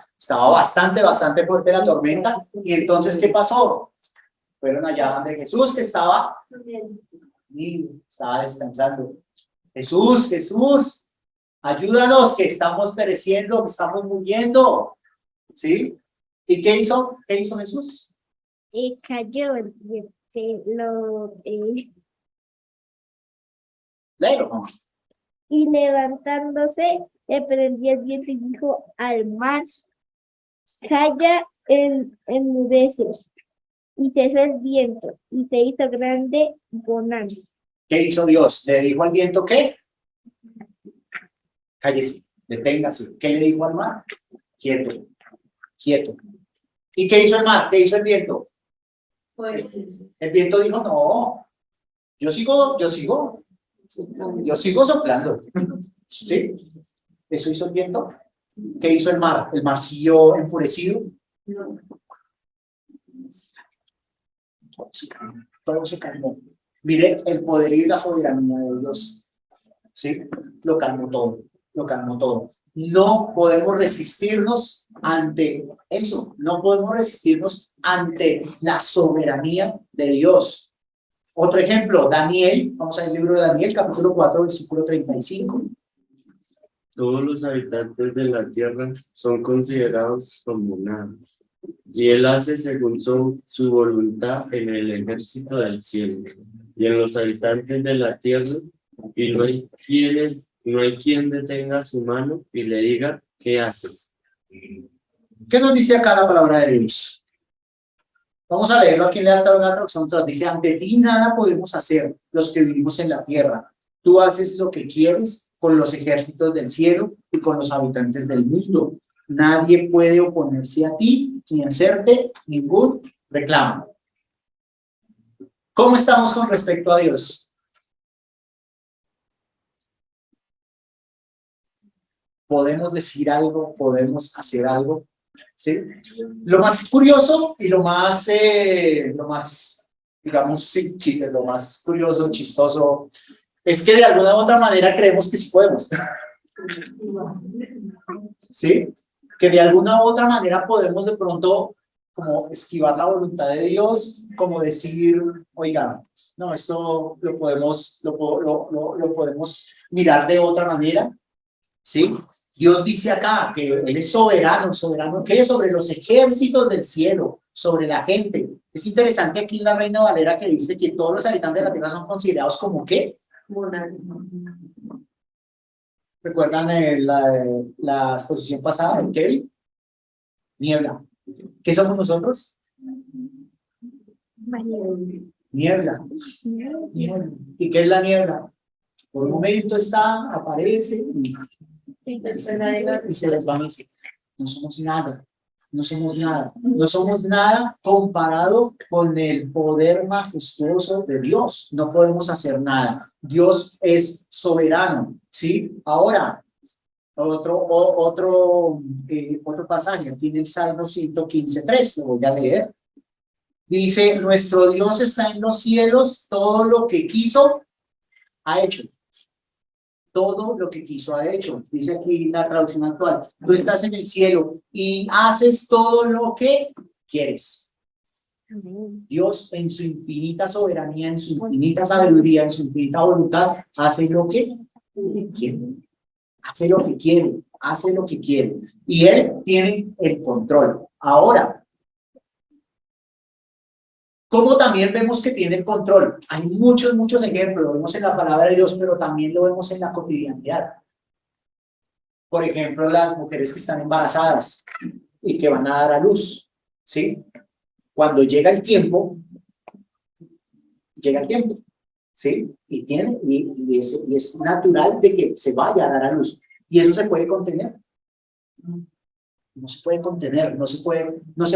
bastante fuerte la tormenta. Y entonces, ¿qué pasó? Fueron allá donde Jesús, que estaba descansando. Jesús, ayúdanos, que estamos pereciendo, que estamos muriendo, ¿sí? ¿Y qué hizo Jesús? Cayó, Léelo, mamá. y levantándose, prendió el viento y dijo al mar: calla, enmudece. Y cesó el viento, y se hizo grande bonanza. ¿Qué hizo Dios? ¿Le dijo al viento qué? Cállese, deténgase. ¿Qué le dijo al mar? Quieto. ¿Y qué hizo el mar? ¿Qué hizo el viento? Pues, El viento dijo, no, yo sigo soplando. ¿Sí? ¿Eso hizo el viento? ¿Qué hizo el mar? ¿El mar siguió enfurecido? no. Todo se calmó. Mire el poder y la soberanía de Dios. ¿Sí? Lo calmó todo. No podemos resistirnos ante eso. No podemos resistirnos ante la soberanía de Dios. Otro ejemplo, Daniel. Vamos al libro de Daniel, capítulo 4, versículo 35. Todos los habitantes de la tierra son considerados como nada, y él hace según su voluntad en el ejército del cielo y en los habitantes de la tierra, y no hay quien detenga su mano y le diga: ¿qué haces? ¿Qué nos dice acá la palabra de Dios? Vamos a leerlo aquí en la traducción. Dice: ante ti nada podemos hacer los que vivimos en la tierra. Tú haces lo que quieres con los ejércitos del cielo y con los habitantes del mundo. Nadie puede oponerse a ti ni hacerte ningún reclamo. ¿Cómo estamos con respecto a Dios? ¿Podemos decir algo? ¿Podemos hacer algo? ¿Sí? Lo más curioso y lo más digamos, sí, lo más curioso, chistoso, es que de alguna u otra manera creemos que sí podemos. ¿Sí? Que de alguna u otra manera podemos de pronto como esquivar la voluntad de Dios, como decir, oiga, no, esto lo podemos mirar de otra manera, ¿sí? Dios dice acá que Él es soberano, ¿qué? Sobre los ejércitos del cielo, sobre la gente. Es interesante aquí en la Reina Valera que dice que todos los habitantes de la tierra son considerados como ¿qué? ¿Recuerdan la exposición pasada en Kevin? Niebla. ¿Qué somos nosotros? Niebla. ¿Y qué es la niebla? Por un momento aparece y se desvanece. No somos nada comparado con el poder majestuoso de Dios. No podemos hacer nada. Dios es soberano, ¿sí? Ahora, otro pasaje, aquí en el Salmo 115:3, lo voy a leer. Dice: nuestro Dios está en los cielos, todo lo que quiso, ha hecho. Todo lo que quiso ha hecho. Dice aquí la traducción actual: tú estás en el cielo y haces todo lo que quieres. Dios, en su infinita soberanía, en su infinita sabiduría, en su infinita voluntad, hace lo que quiere. Hace lo que quiere. Y Él tiene el control. Ahora, como también vemos que tiene el control. Hay muchos ejemplos, lo vemos en la palabra de Dios, pero también lo vemos en la cotidianidad. Por ejemplo, las mujeres que están embarazadas y que van a dar a luz, ¿sí? Cuando llega el tiempo, ¿sí? Y es natural de que se vaya a dar a luz. ¿Y eso se puede contener? No se puede contener, no se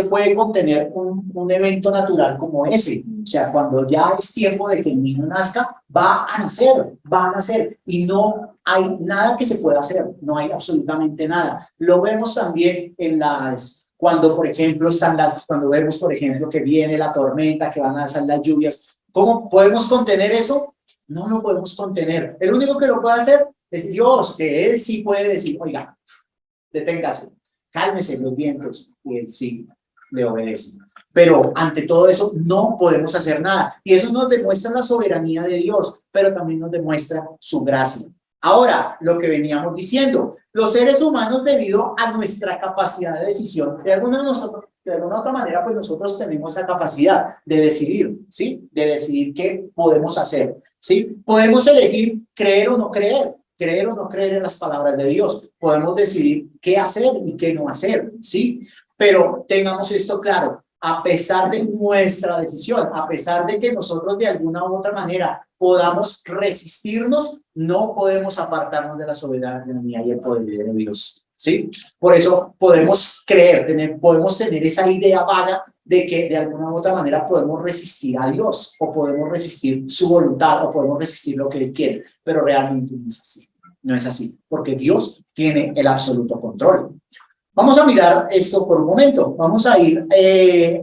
puede contener un evento natural como ese. O sea, cuando ya es tiempo de que el niño nazca, va a nacer, y no hay nada que se pueda hacer, no hay absolutamente nada. Lo vemos también en las Cuando, por ejemplo, cuando vemos, por ejemplo, que viene la tormenta, que van a ser las lluvias, ¿cómo podemos contener eso? No lo podemos contener. El único que lo puede hacer es Dios, que Él sí puede decir, oiga, deténgase, cálmese los vientos, y Él sí le obedece. Pero ante todo eso no podemos hacer nada. Y eso nos demuestra la soberanía de Dios, pero también nos demuestra su gracia. Ahora, lo que veníamos diciendo, los seres humanos, debido a nuestra capacidad de decisión, de alguna otra manera, pues nosotros tenemos esa capacidad de decidir, ¿sí? De decidir qué podemos hacer, ¿sí? Podemos elegir creer o no creer en las palabras de Dios. Podemos decidir qué hacer y qué no hacer, ¿sí? Pero tengamos esto claro, a pesar de nuestra decisión, a pesar de que nosotros de alguna u otra manera podamos resistirnos, no podemos apartarnos de la soberanía y el poder de Dios, ¿sí? Por eso podemos podemos tener esa idea vaga de que de alguna u otra manera podemos resistir a Dios, o podemos resistir su voluntad, o podemos resistir lo que Él quiere, pero realmente no es así. No es así, porque Dios tiene el absoluto control. Vamos a mirar esto por un momento. Vamos a ir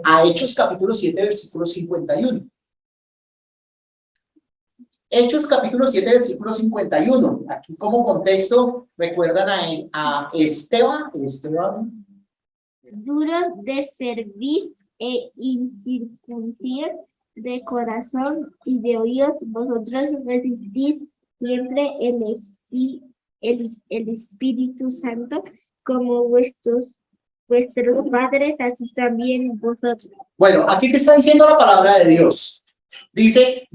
a Hechos capítulo 7, versículo 51. Hechos capítulo 7, versículo 51. Aquí como contexto, recuerdan a Esteban. Duros de servir e incircuncir de corazón y de oídos, vosotros resistís siempre el Espíritu Santo, como vuestros padres, así también vosotros. Bueno, aquí que está diciendo la palabra de Dios. Dice,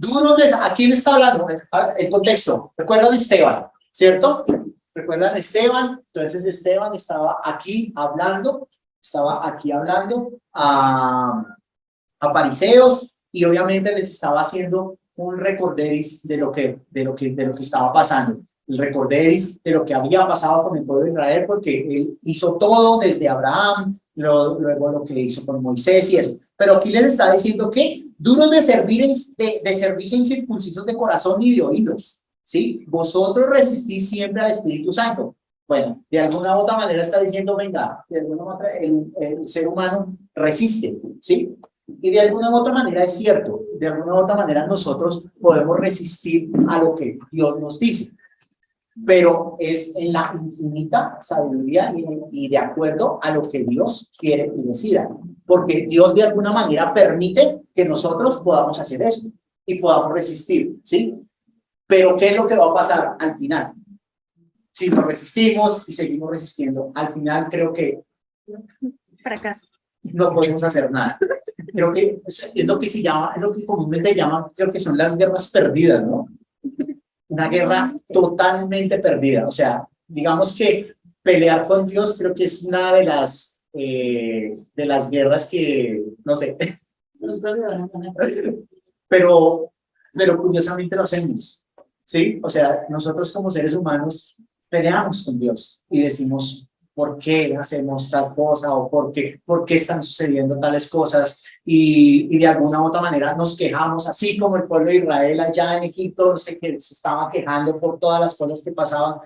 ¿a quién está hablando? El contexto. ¿Recuerdan Esteban? ¿Cierto? ¿Recuerdan Esteban? Entonces Esteban estaba aquí hablando a fariseos, y obviamente les estaba haciendo un recorderis de lo que estaba pasando. El recorderis de lo que había pasado con el pueblo de Israel, porque él hizo todo desde Abraham, luego lo que hizo con Moisés y eso. Pero aquí les está diciendo que duros de servirse incircuncisos de corazón y de oídos, ¿sí? Vosotros resistís siempre al Espíritu Santo. Bueno, de alguna u otra manera está diciendo, venga, de alguna u otra, el ser humano resiste, ¿sí? Y de alguna u otra manera es cierto, de alguna u otra manera nosotros podemos resistir a lo que Dios nos dice, pero es en la infinita sabiduría y de acuerdo a lo que Dios quiere y decida, porque Dios de alguna manera permite que nosotros podamos hacer eso y podamos resistir, ¿sí? Pero ¿qué es lo que va a pasar al final? Si nos resistimos y seguimos resistiendo, al final creo que Fracaso. no podemos hacer nada. Creo que es lo que se llama, es lo que comúnmente llaman, creo que son las guerras perdidas, ¿no? Una guerra totalmente perdida. O sea, digamos que pelear con Dios creo que es una de las guerras que, no sé, pero curiosamente lo hacemos, ¿sí? O sea, nosotros como seres humanos peleamos con Dios y decimos, ¿por qué hacemos tal cosa? ¿O por qué están sucediendo tales cosas? Y de alguna u otra manera nos quejamos, así como el pueblo de Israel allá en Egipto se estaba quejando por todas las cosas que pasaban.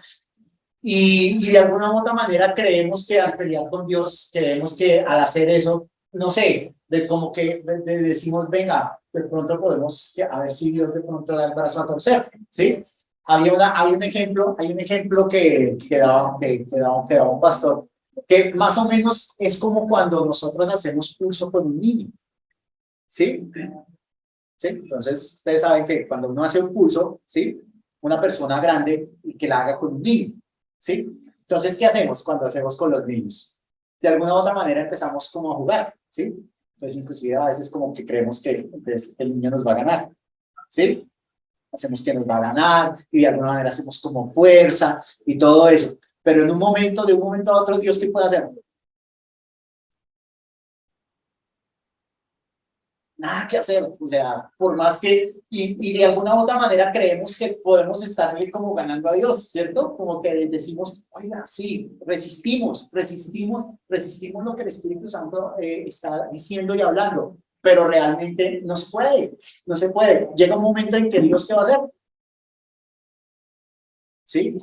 Y de alguna u otra manera creemos que al pelear con Dios, creemos que al hacer eso, no sé, como que decimos, venga, de pronto podemos, a ver si Dios de pronto da el brazo a torcer, ¿sí? Hay un ejemplo que daba un pastor, que más o menos es como cuando nosotros hacemos pulso con un niño, ¿sí? ¿Sí? Entonces, ustedes saben que cuando uno hace un pulso, ¿sí? Una persona grande y que la haga con un niño, ¿sí? Entonces, ¿qué hacemos cuando hacemos con los niños? De alguna u otra manera empezamos como a jugar, ¿sí? Entonces, inclusive a veces como que creemos que entonces, el niño nos va a ganar, ¿sí? Hacemos que nos va a ganar y de alguna manera hacemos como fuerza y todo eso. Pero de un momento a otro, Dios, ¿qué puede hacer? Nada que hacer. O sea, por más que, y de alguna u otra manera creemos que podemos estar ahí como ganando a Dios, ¿cierto? Como que decimos, oiga, sí, resistimos lo que el Espíritu Santo está diciendo y hablando. Pero realmente no se puede. Llega un momento en que Dios, ¿qué va a hacer? ¿Sí?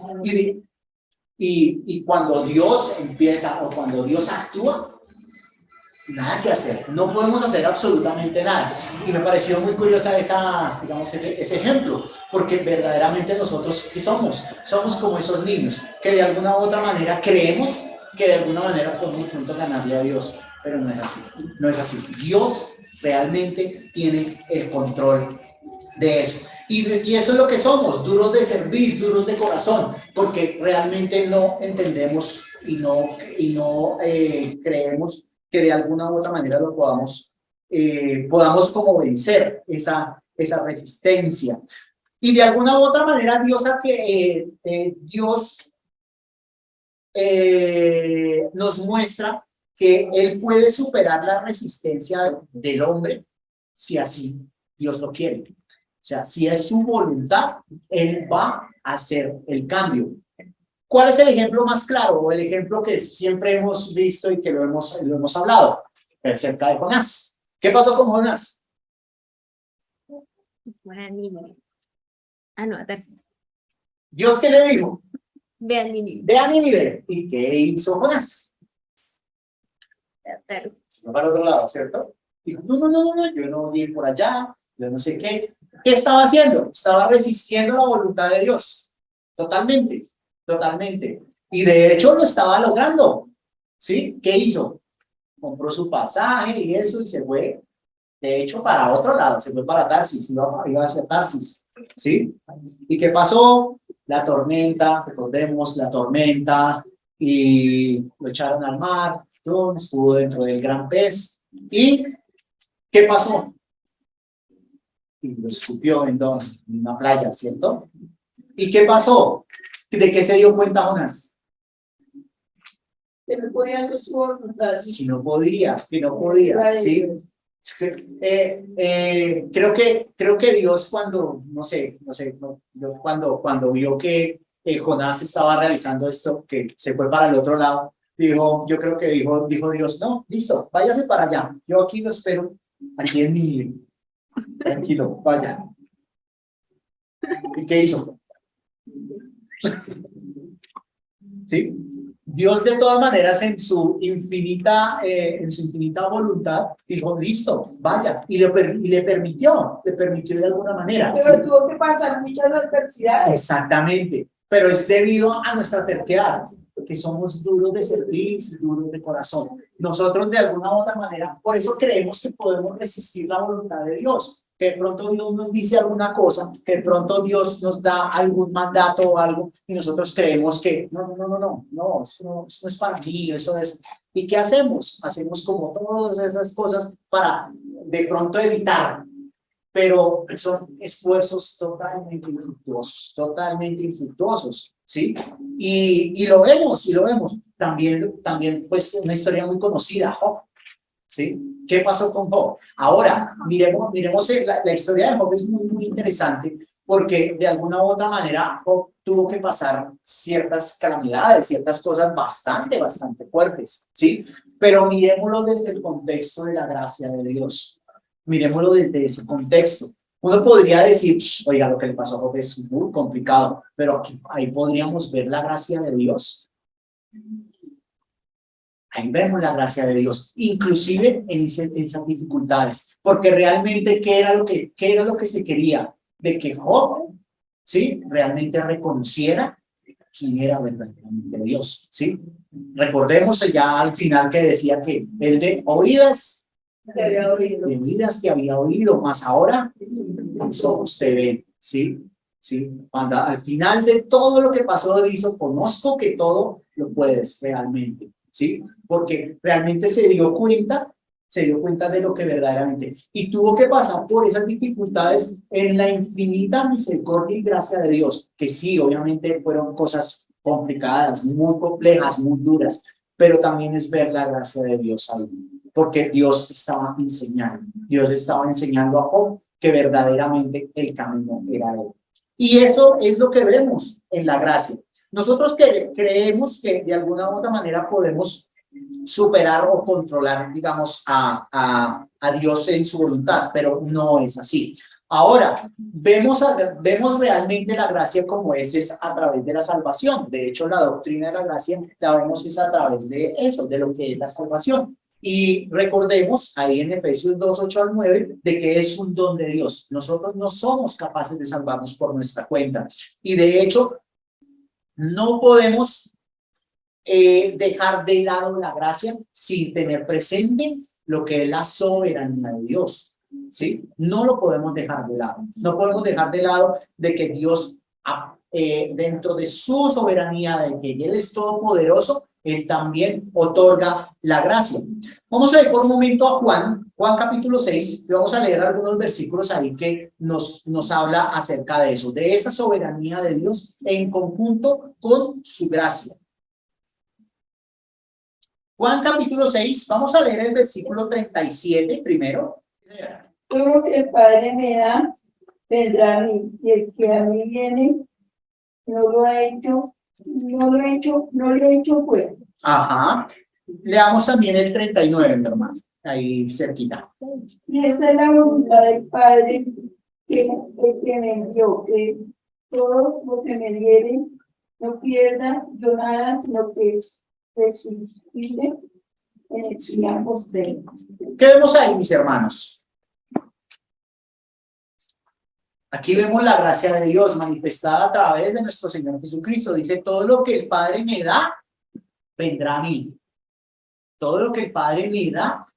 Y cuando Dios empieza o cuando Dios actúa, nada que hacer, no podemos hacer absolutamente nada. Y me pareció muy curiosa ese ejemplo, porque verdaderamente nosotros, ¿qué somos? Somos como esos niños, que de alguna u otra manera creemos que de alguna manera podemos pronto ganarle a Dios, pero no es así, no es así. Dios realmente tiene el control de eso. Y eso es lo que somos, duros de cerviz, duros de corazón, porque realmente no entendemos y no creemos que de alguna u otra manera lo podamos como vencer esa resistencia. Y de alguna u otra manera Dios nos muestra que Él puede superar la resistencia del hombre si así Dios lo quiere. O sea, si es su voluntad, Él va a hacer el cambio. ¿Cuál es el ejemplo más claro? O el ejemplo que siempre hemos visto y que lo hemos hablado acerca de Jonás. ¿Qué pasó con Jonás? Fue a Nínive. Ah, no, a Tarsis. ¿Dios qué le dijo? Ve a Nínive. Ve a Nínive. ¿Y qué hizo Jonás? A Tarsis. Se fue para otro lado, ¿cierto? Dijo, no, yo no voy a ir por allá, yo no sé qué. ¿Qué estaba haciendo? Estaba resistiendo la voluntad de Dios. Totalmente. Y de hecho lo estaba logrando. ¿Sí? ¿Qué hizo? Compró su pasaje y eso y se fue. De hecho, para otro lado, se fue para Tarsis, iba hacia Tarsis. ¿Sí? ¿Y qué pasó? La tormenta, recordemos, la tormenta, y lo echaron al mar, estuvo dentro del gran pez. ¿Y qué pasó? Y lo escupió en una playa, ¿cierto? ¿Y qué pasó? ¿De qué se dio cuenta Jonás? Que no podía hacer su voluntad. Que no podía, ¿sí? Es que, creo que Dios cuando vio que Jonás estaba realizando esto, que se fue para el otro lado, dijo Dios, no, listo, váyase para allá, yo aquí lo espero, aquí en Nínive, tranquilo, vaya. ¿Y qué hizo? ¿Sí? Dios de todas maneras en su infinita voluntad dijo, listo, vaya, y le permitió de alguna manera. Pero ¿sí? tuvo que pasar muchas adversidades. Exactamente, pero es debido a nuestra terquedad, porque somos duros de servicio, duros de corazón. Nosotros de alguna u otra manera, por eso creemos que podemos resistir la voluntad de Dios, que de pronto Dios nos dice alguna cosa, que de pronto Dios nos da algún mandato o algo, y nosotros creemos que eso no es para mí, eso es. ¿Y qué hacemos? Hacemos como todas esas cosas para de pronto evitar, pero son esfuerzos totalmente infructuosos, ¿sí? Y lo vemos. También, pues, una historia muy conocida, Job, ¿sí? ¿Qué pasó con Job? Ahora, miremos la historia de Job es muy interesante, porque de alguna u otra manera Job tuvo que pasar ciertas calamidades, ciertas cosas bastante fuertes, ¿sí? Pero miremoslo desde el contexto de la gracia de Dios. Miremoslo desde ese contexto. Uno podría decir, oiga, lo que le pasó a Job es muy complicado, pero ahí podríamos ver la gracia de Dios. Ahí vemos la gracia de Dios, inclusive en esas dificultades, porque realmente, ¿qué era lo que se quería? De que Job, ¿sí? Realmente reconociera quién era verdaderamente Dios, ¿sí? Recordemos ya al final que decía que él de oídas te había oído, más ahora mis ojos te ven, ¿sí? Cuando al final de todo lo que pasó hizo, conozco que todo lo puedes realmente, ¿sí? Porque realmente se dio cuenta de lo que verdaderamente, y tuvo que pasar por esas dificultades en la infinita misericordia y gracia de Dios, que sí, obviamente fueron cosas complicadas, muy complejas, muy duras, pero también es ver la gracia de Dios ahí, porque Dios estaba enseñando a Job que verdaderamente el camino era él. Y eso es lo que vemos en la gracia. Nosotros creemos que de alguna u otra manera podemos superar o controlar, digamos, a Dios en su voluntad, pero no es así. Ahora, vemos realmente la gracia como es a través de la salvación. De hecho, la doctrina de la gracia la vemos es a través de eso, de lo que es la salvación. Y recordemos ahí en Efesios 2, 8 al 9, de que es un don de Dios. Nosotros no somos capaces de salvarnos por nuestra cuenta. Y de hecho, no podemos dejar de lado la gracia sin tener presente lo que es la soberanía de Dios. ¿Sí? No lo podemos dejar de lado. No podemos dejar de lado de que Dios, dentro de su soberanía, de que Él es todopoderoso, Él también otorga la gracia. Vamos a ir por un momento a Juan capítulo 6, y vamos a leer algunos versículos ahí que nos habla acerca de eso, de esa soberanía de Dios en conjunto con su gracia. Juan capítulo 6, vamos a leer el versículo 37 primero. Todo lo que el Padre me da, vendrá a mí, y el que a mí viene, no lo he hecho fuera. Ajá. Leamos también el 39, mi hermano, ahí cerquita. Y esta es la voluntad del Padre, que el que me envió, que todo lo que me diere, no pierda yo nada, sino que resucite en el día postrero. ¿Qué vemos ahí, mis hermanos? Aquí vemos la gracia de Dios manifestada a través de nuestro Señor Jesucristo. Dice, todo lo que el Padre me da, vendrá a mí. Todo lo que el Padre me da,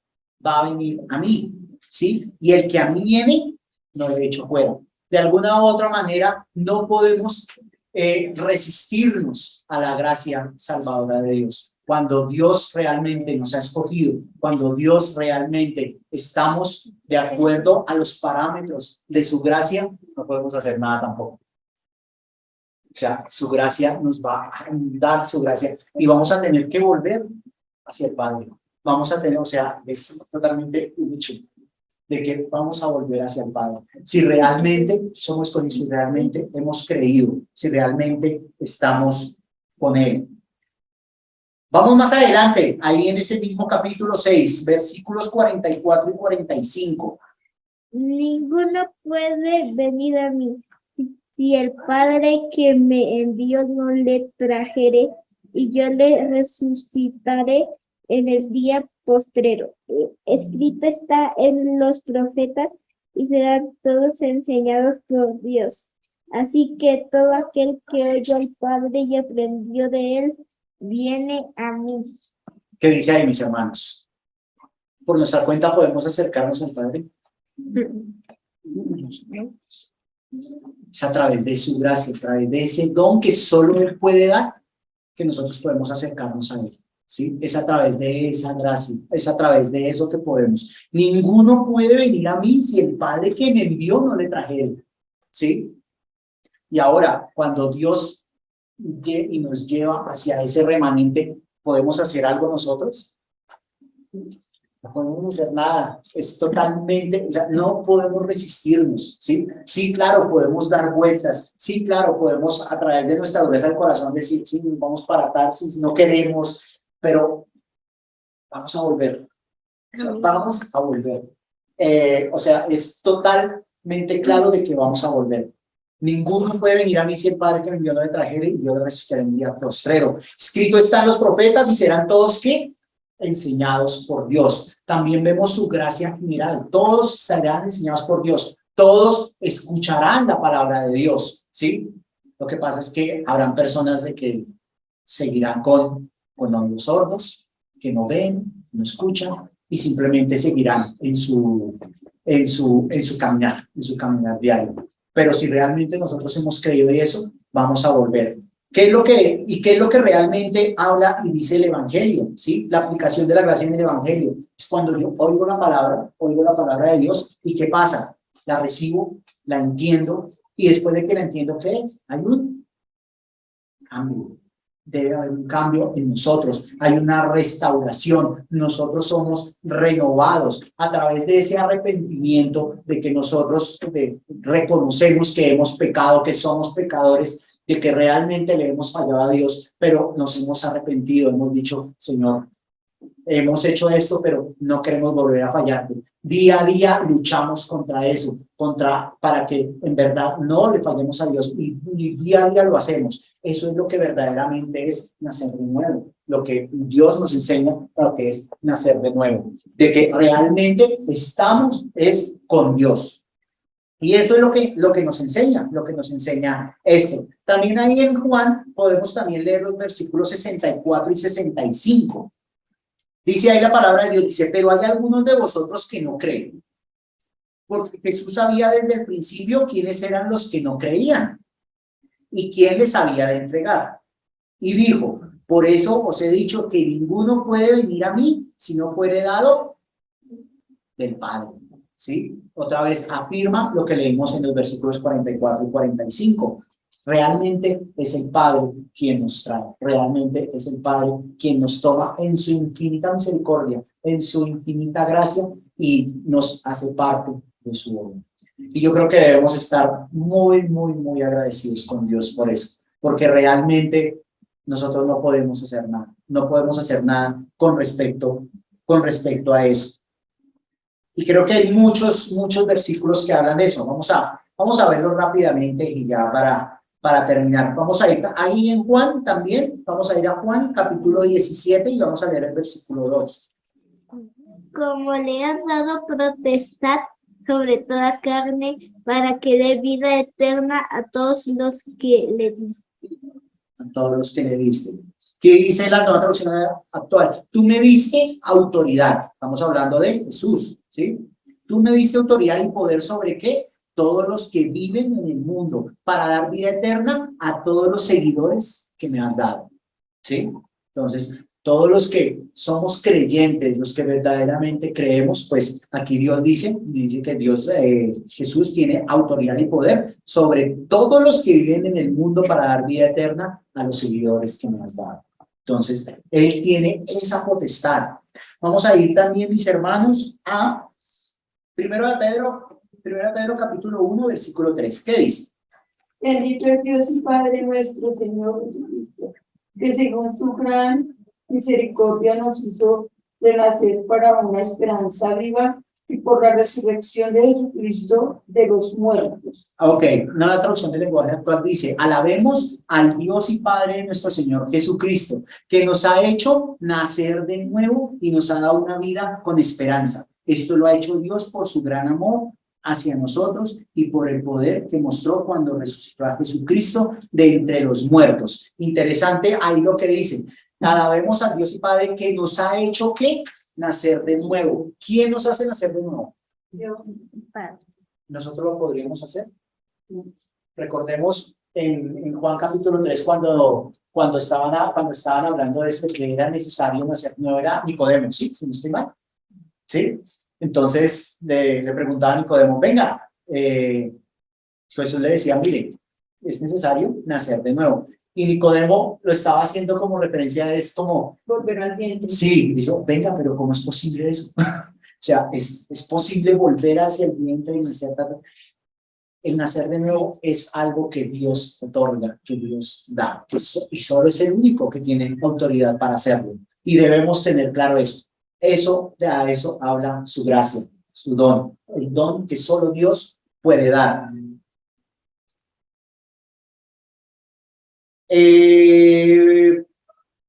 va a venir a mí. ¿Sí? Y el que a mí viene, no lo he hecho fuera. De alguna u otra manera, no podemos resistirnos a la gracia salvadora de Dios. Cuando Dios realmente nos ha escogido, cuando Dios realmente estamos de acuerdo a los parámetros de su gracia, no podemos hacer nada tampoco. O sea, su gracia nos va a dar su gracia y vamos a tener que volver hacia el Padre. Vamos a tener, o sea, es totalmente un hecho de que vamos a volver hacia el Padre. Si realmente somos con Él, si realmente hemos creído, si realmente estamos con Él. Vamos más adelante, ahí en ese mismo capítulo 6, versículos 44 y 45. Ninguno puede venir a mí si el Padre que me envió no le trajere, y yo le resucitaré en el día postrero. Escrito está en los profetas, y serán todos enseñados por Dios. Así que todo aquel que oyó al Padre y aprendió de él, viene a mí. ¿Qué dice ahí, mis hermanos? ¿Por nuestra cuenta podemos acercarnos al Padre? Es a través de su gracia, a través de ese don que solo Él puede dar, que nosotros podemos acercarnos a Él. ¿Sí? Es a través de esa gracia, es a través de eso que podemos. Ninguno puede venir a mí si el Padre que me envió no le trajera. ¿Sí? Y ahora, cuando Dios y nos lleva hacia ese remanente, ¿podemos hacer algo nosotros? No podemos hacer nada, es totalmente, o sea, no podemos resistirnos, ¿sí? Sí, claro, podemos dar vueltas, sí, claro, podemos a través de nuestra dureza del corazón decir, sí, vamos para Tarsis, no queremos, pero vamos a volver, o sea, vamos a volver. O sea, es totalmente claro de que vamos a volver. Ninguno puede venir a mí si el Padre que me envió no le trajere, y yo le resucitaré en el día postrero. Escrito están los profetas y serán todos, ¿qué? Enseñados por Dios. También vemos su gracia general. Todos serán enseñados por Dios. Todos escucharán la palabra de Dios, ¿sí? Lo que pasa es que habrán personas de que seguirán con oídos sordos, que no ven, no escuchan, y simplemente seguirán en su caminar diario. Pero si realmente nosotros hemos creído en eso, vamos a volver. ¿Qué es lo que realmente habla y dice el Evangelio? ¿Sí? La aplicación de la gracia en el Evangelio es cuando yo oigo la palabra de Dios, ¿y qué pasa? La recibo, la entiendo, y después de que la entiendo, ¿qué es? Hay un cambio. Debe haber un cambio en nosotros, hay una restauración, nosotros somos renovados a través de ese arrepentimiento de que nosotros reconocemos que hemos pecado, que somos pecadores, de que realmente le hemos fallado a Dios, pero nos hemos arrepentido, hemos dicho, Señor, hemos hecho esto, pero no queremos volver a fallarte. Día a día luchamos contra eso, para que en verdad no le fallemos a Dios, y día a día lo hacemos. Eso es lo que verdaderamente es nacer de nuevo. lo que Dios nos enseña, lo que es nacer de nuevo, de que realmente estamos es con Dios. Y eso es lo que nos enseña esto. También ahí en Juan podemos también leer los versículos 64 y 65. Dice ahí la palabra de Dios, dice, pero hay algunos de vosotros que no creen. Porque Jesús sabía desde el principio quiénes eran los que no creían y quién les había de entregar. Y dijo, por eso os he dicho que ninguno puede venir a mí si no fuere dado del Padre. ¿Sí? Otra vez afirma lo que leímos en los versículos 44 y 45. Realmente es el Padre quien nos trae, realmente es el Padre quien nos toma en su infinita misericordia, en su infinita gracia y nos hace parte de su obra. Y yo creo que debemos estar muy, muy, muy agradecidos con Dios por eso, porque realmente nosotros no podemos hacer nada con respecto a eso. Y creo que hay muchos versículos que hablan de eso. Vamos a verlo rápidamente y ya para terminar. Vamos a ir ahí en Juan también. Vamos a ir a Juan, capítulo 17, y vamos a leer el versículo 2. Como le has dado potestad sobre toda carne, para que dé vida eterna a todos los que le diste. A todos los que le diste. ¿Qué dice la nueva traducción actual? Tú me diste autoridad. Estamos hablando de Jesús, ¿sí? Tú me diste autoridad y poder sobre ¿qué? Todos los que viven en el mundo, para dar vida eterna a todos los seguidores que me has dado, ¿sí? Entonces, todos los que somos creyentes, los que verdaderamente creemos, pues aquí Dios dice que Jesús tiene autoridad y poder sobre todos los que viven en el mundo para dar vida eterna a los seguidores que me has dado. Entonces, Él tiene esa potestad. Vamos a ir también, mis hermanos, a 1 Pedro capítulo 1, versículo 3. ¿Qué dice? Bendito es Dios y Padre nuestro, Señor Jesucristo, que según su gran misericordia nos hizo renacer para una esperanza viva y por la resurrección de Jesucristo de los muertos. Ok, una traducción del lenguaje actual dice, alabemos al Dios y Padre de nuestro Señor Jesucristo, que nos ha hecho nacer de nuevo y nos ha dado una vida con esperanza. Esto lo ha hecho Dios por su gran amor hacia nosotros y por el poder que mostró cuando resucitó a Jesucristo de entre los muertos. Interesante ahí lo que dice. Alabemos a Dios y Padre que nos ha hecho ¿qué? Nacer de nuevo. ¿Quién nos hace nacer de nuevo? Dios, Padre. ¿Nosotros lo podríamos hacer? Recordemos en Juan capítulo 3 cuando estaban hablando de eso, que era necesario nacer, no era Nicodemo, ¿sí? Si no estoy mal. ¿Sí? Entonces le preguntaba a Nicodemo, venga, Jesús le decía, mire, es necesario nacer de nuevo. Y Nicodemo lo estaba haciendo como referencia, es como, volver al vientre. sí, dijo, venga, pero ¿cómo es posible eso? O sea, es posible volver hacia el vientre y nacer. El nacer de nuevo es algo que Dios otorga, que Dios da, y solo es el único que tiene autoridad para hacerlo. Y debemos tener claro eso. Eso habla su gracia, su don, el don que solo Dios puede dar.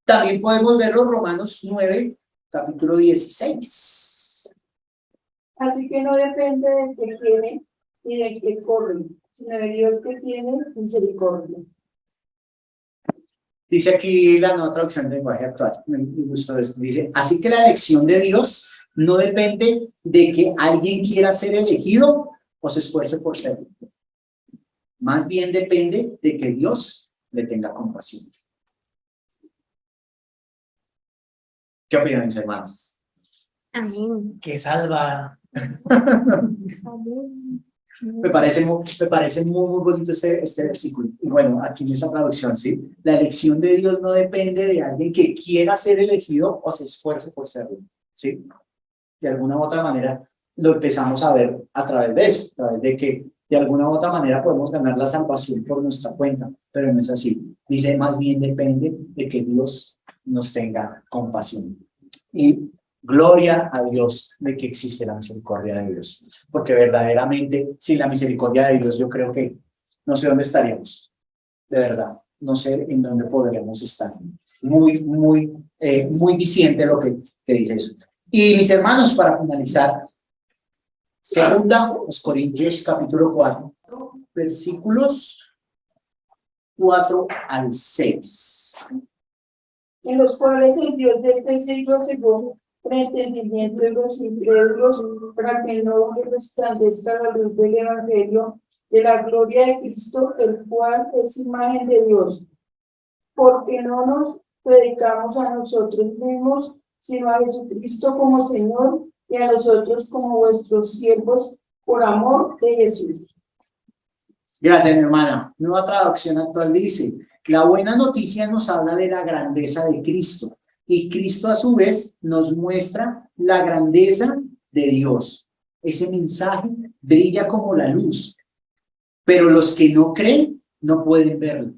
También podemos verlo en Romanos 9, capítulo 16. Así que no depende del que quiere y del que corre, sino de Dios que tiene misericordia. Dice aquí la nueva traducción del lenguaje actual, me gustó esto. Dice, así que la elección de Dios no depende de que alguien quiera ser elegido o se esfuerce por serlo. Más bien depende de que Dios le tenga compasión. ¿Qué opinan, mis hermanos? Amén. Que salva. Amén. Me parece muy bonito este versículo. Y bueno, aquí en esa traducción, ¿sí? La elección de Dios no depende de alguien que quiera ser elegido o se esfuerce por serlo, ¿sí? De alguna u otra manera lo empezamos a ver a través de eso, a través de que de alguna u otra manera podemos ganar la salvación por nuestra cuenta, pero no es así. Dice, más bien depende de que Dios nos tenga compasión. Y gloria a Dios de que existe la misericordia de Dios, porque verdaderamente sin la misericordia de Dios yo creo que no sé dónde estaríamos, de verdad, no sé en dónde podríamos estar. muy diciente lo que dice eso. Y mis hermanos, para finalizar, segunda los Corintios capítulo 4, versículos 4 al 6. En los cuales el Dios de este siglo cegó el entendimiento de los incrédulos para que no resplandezca la luz del Evangelio de la gloria de Cristo, el cual es imagen de Dios. Porque no nos predicamos a nosotros mismos, sino a Jesucristo como Señor y a nosotros como vuestros siervos por amor de Jesús. Gracias, mi hermana. Nueva traducción actual dice: la buena noticia nos habla de la grandeza de Cristo, y Cristo a su vez nos muestra la grandeza de Dios. Ese mensaje brilla como la luz, pero los que no creen no pueden verlo,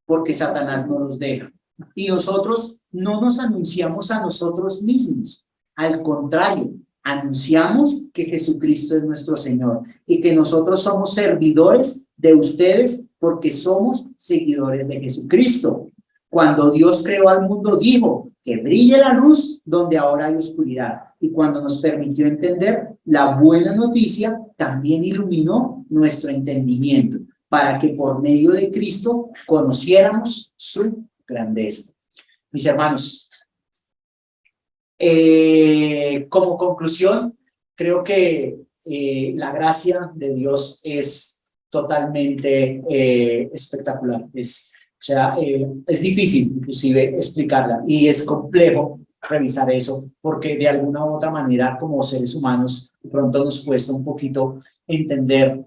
porque Satanás no los deja. Y nosotros no nos anunciamos a nosotros mismos, al contrario, anunciamos que Jesucristo es nuestro Señor y que nosotros somos servidores de ustedes porque somos seguidores de Jesucristo. Cuando Dios creó al mundo, dijo que brille la luz donde ahora hay oscuridad. Y cuando nos permitió entender la buena noticia, también iluminó nuestro entendimiento para que por medio de Cristo conociéramos su grandeza. Mis hermanos, como conclusión, creo que la gracia de Dios es totalmente espectacular. Es difícil inclusive explicarla y es complejo revisar eso porque de alguna u otra manera como seres humanos de pronto nos cuesta un poquito entender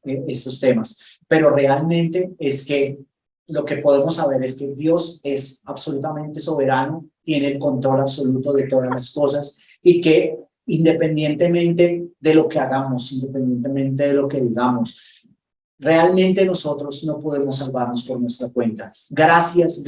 estos temas, pero realmente es que lo que podemos saber es que Dios es absolutamente soberano, tiene el control absoluto de todas las cosas y que independientemente de lo que hagamos, independientemente de lo que digamos, realmente nosotros no podemos salvarnos por nuestra cuenta. Gracias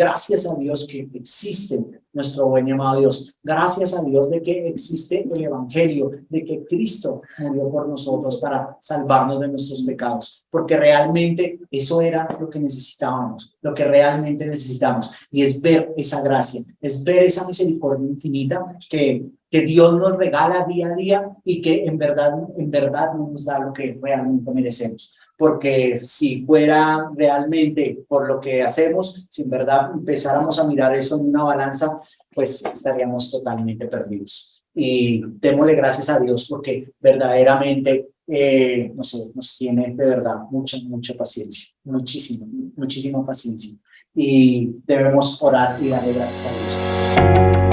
a Dios que existe nuestro buen y amado Dios. Gracias a Dios de que existe el Evangelio, de que Cristo murió por nosotros para salvarnos de nuestros pecados. Porque realmente eso era lo que necesitábamos, lo que realmente necesitamos. Y es ver esa gracia, es ver esa misericordia infinita que Dios nos regala día a día y que en verdad no nos da lo que realmente merecemos. Porque si fuera realmente por lo que hacemos, si en verdad empezáramos a mirar eso en una balanza, pues estaríamos totalmente perdidos. Y démosle gracias a Dios porque verdaderamente nos tiene de verdad mucha paciencia, muchísima paciencia. Y debemos orar y darle gracias a Dios.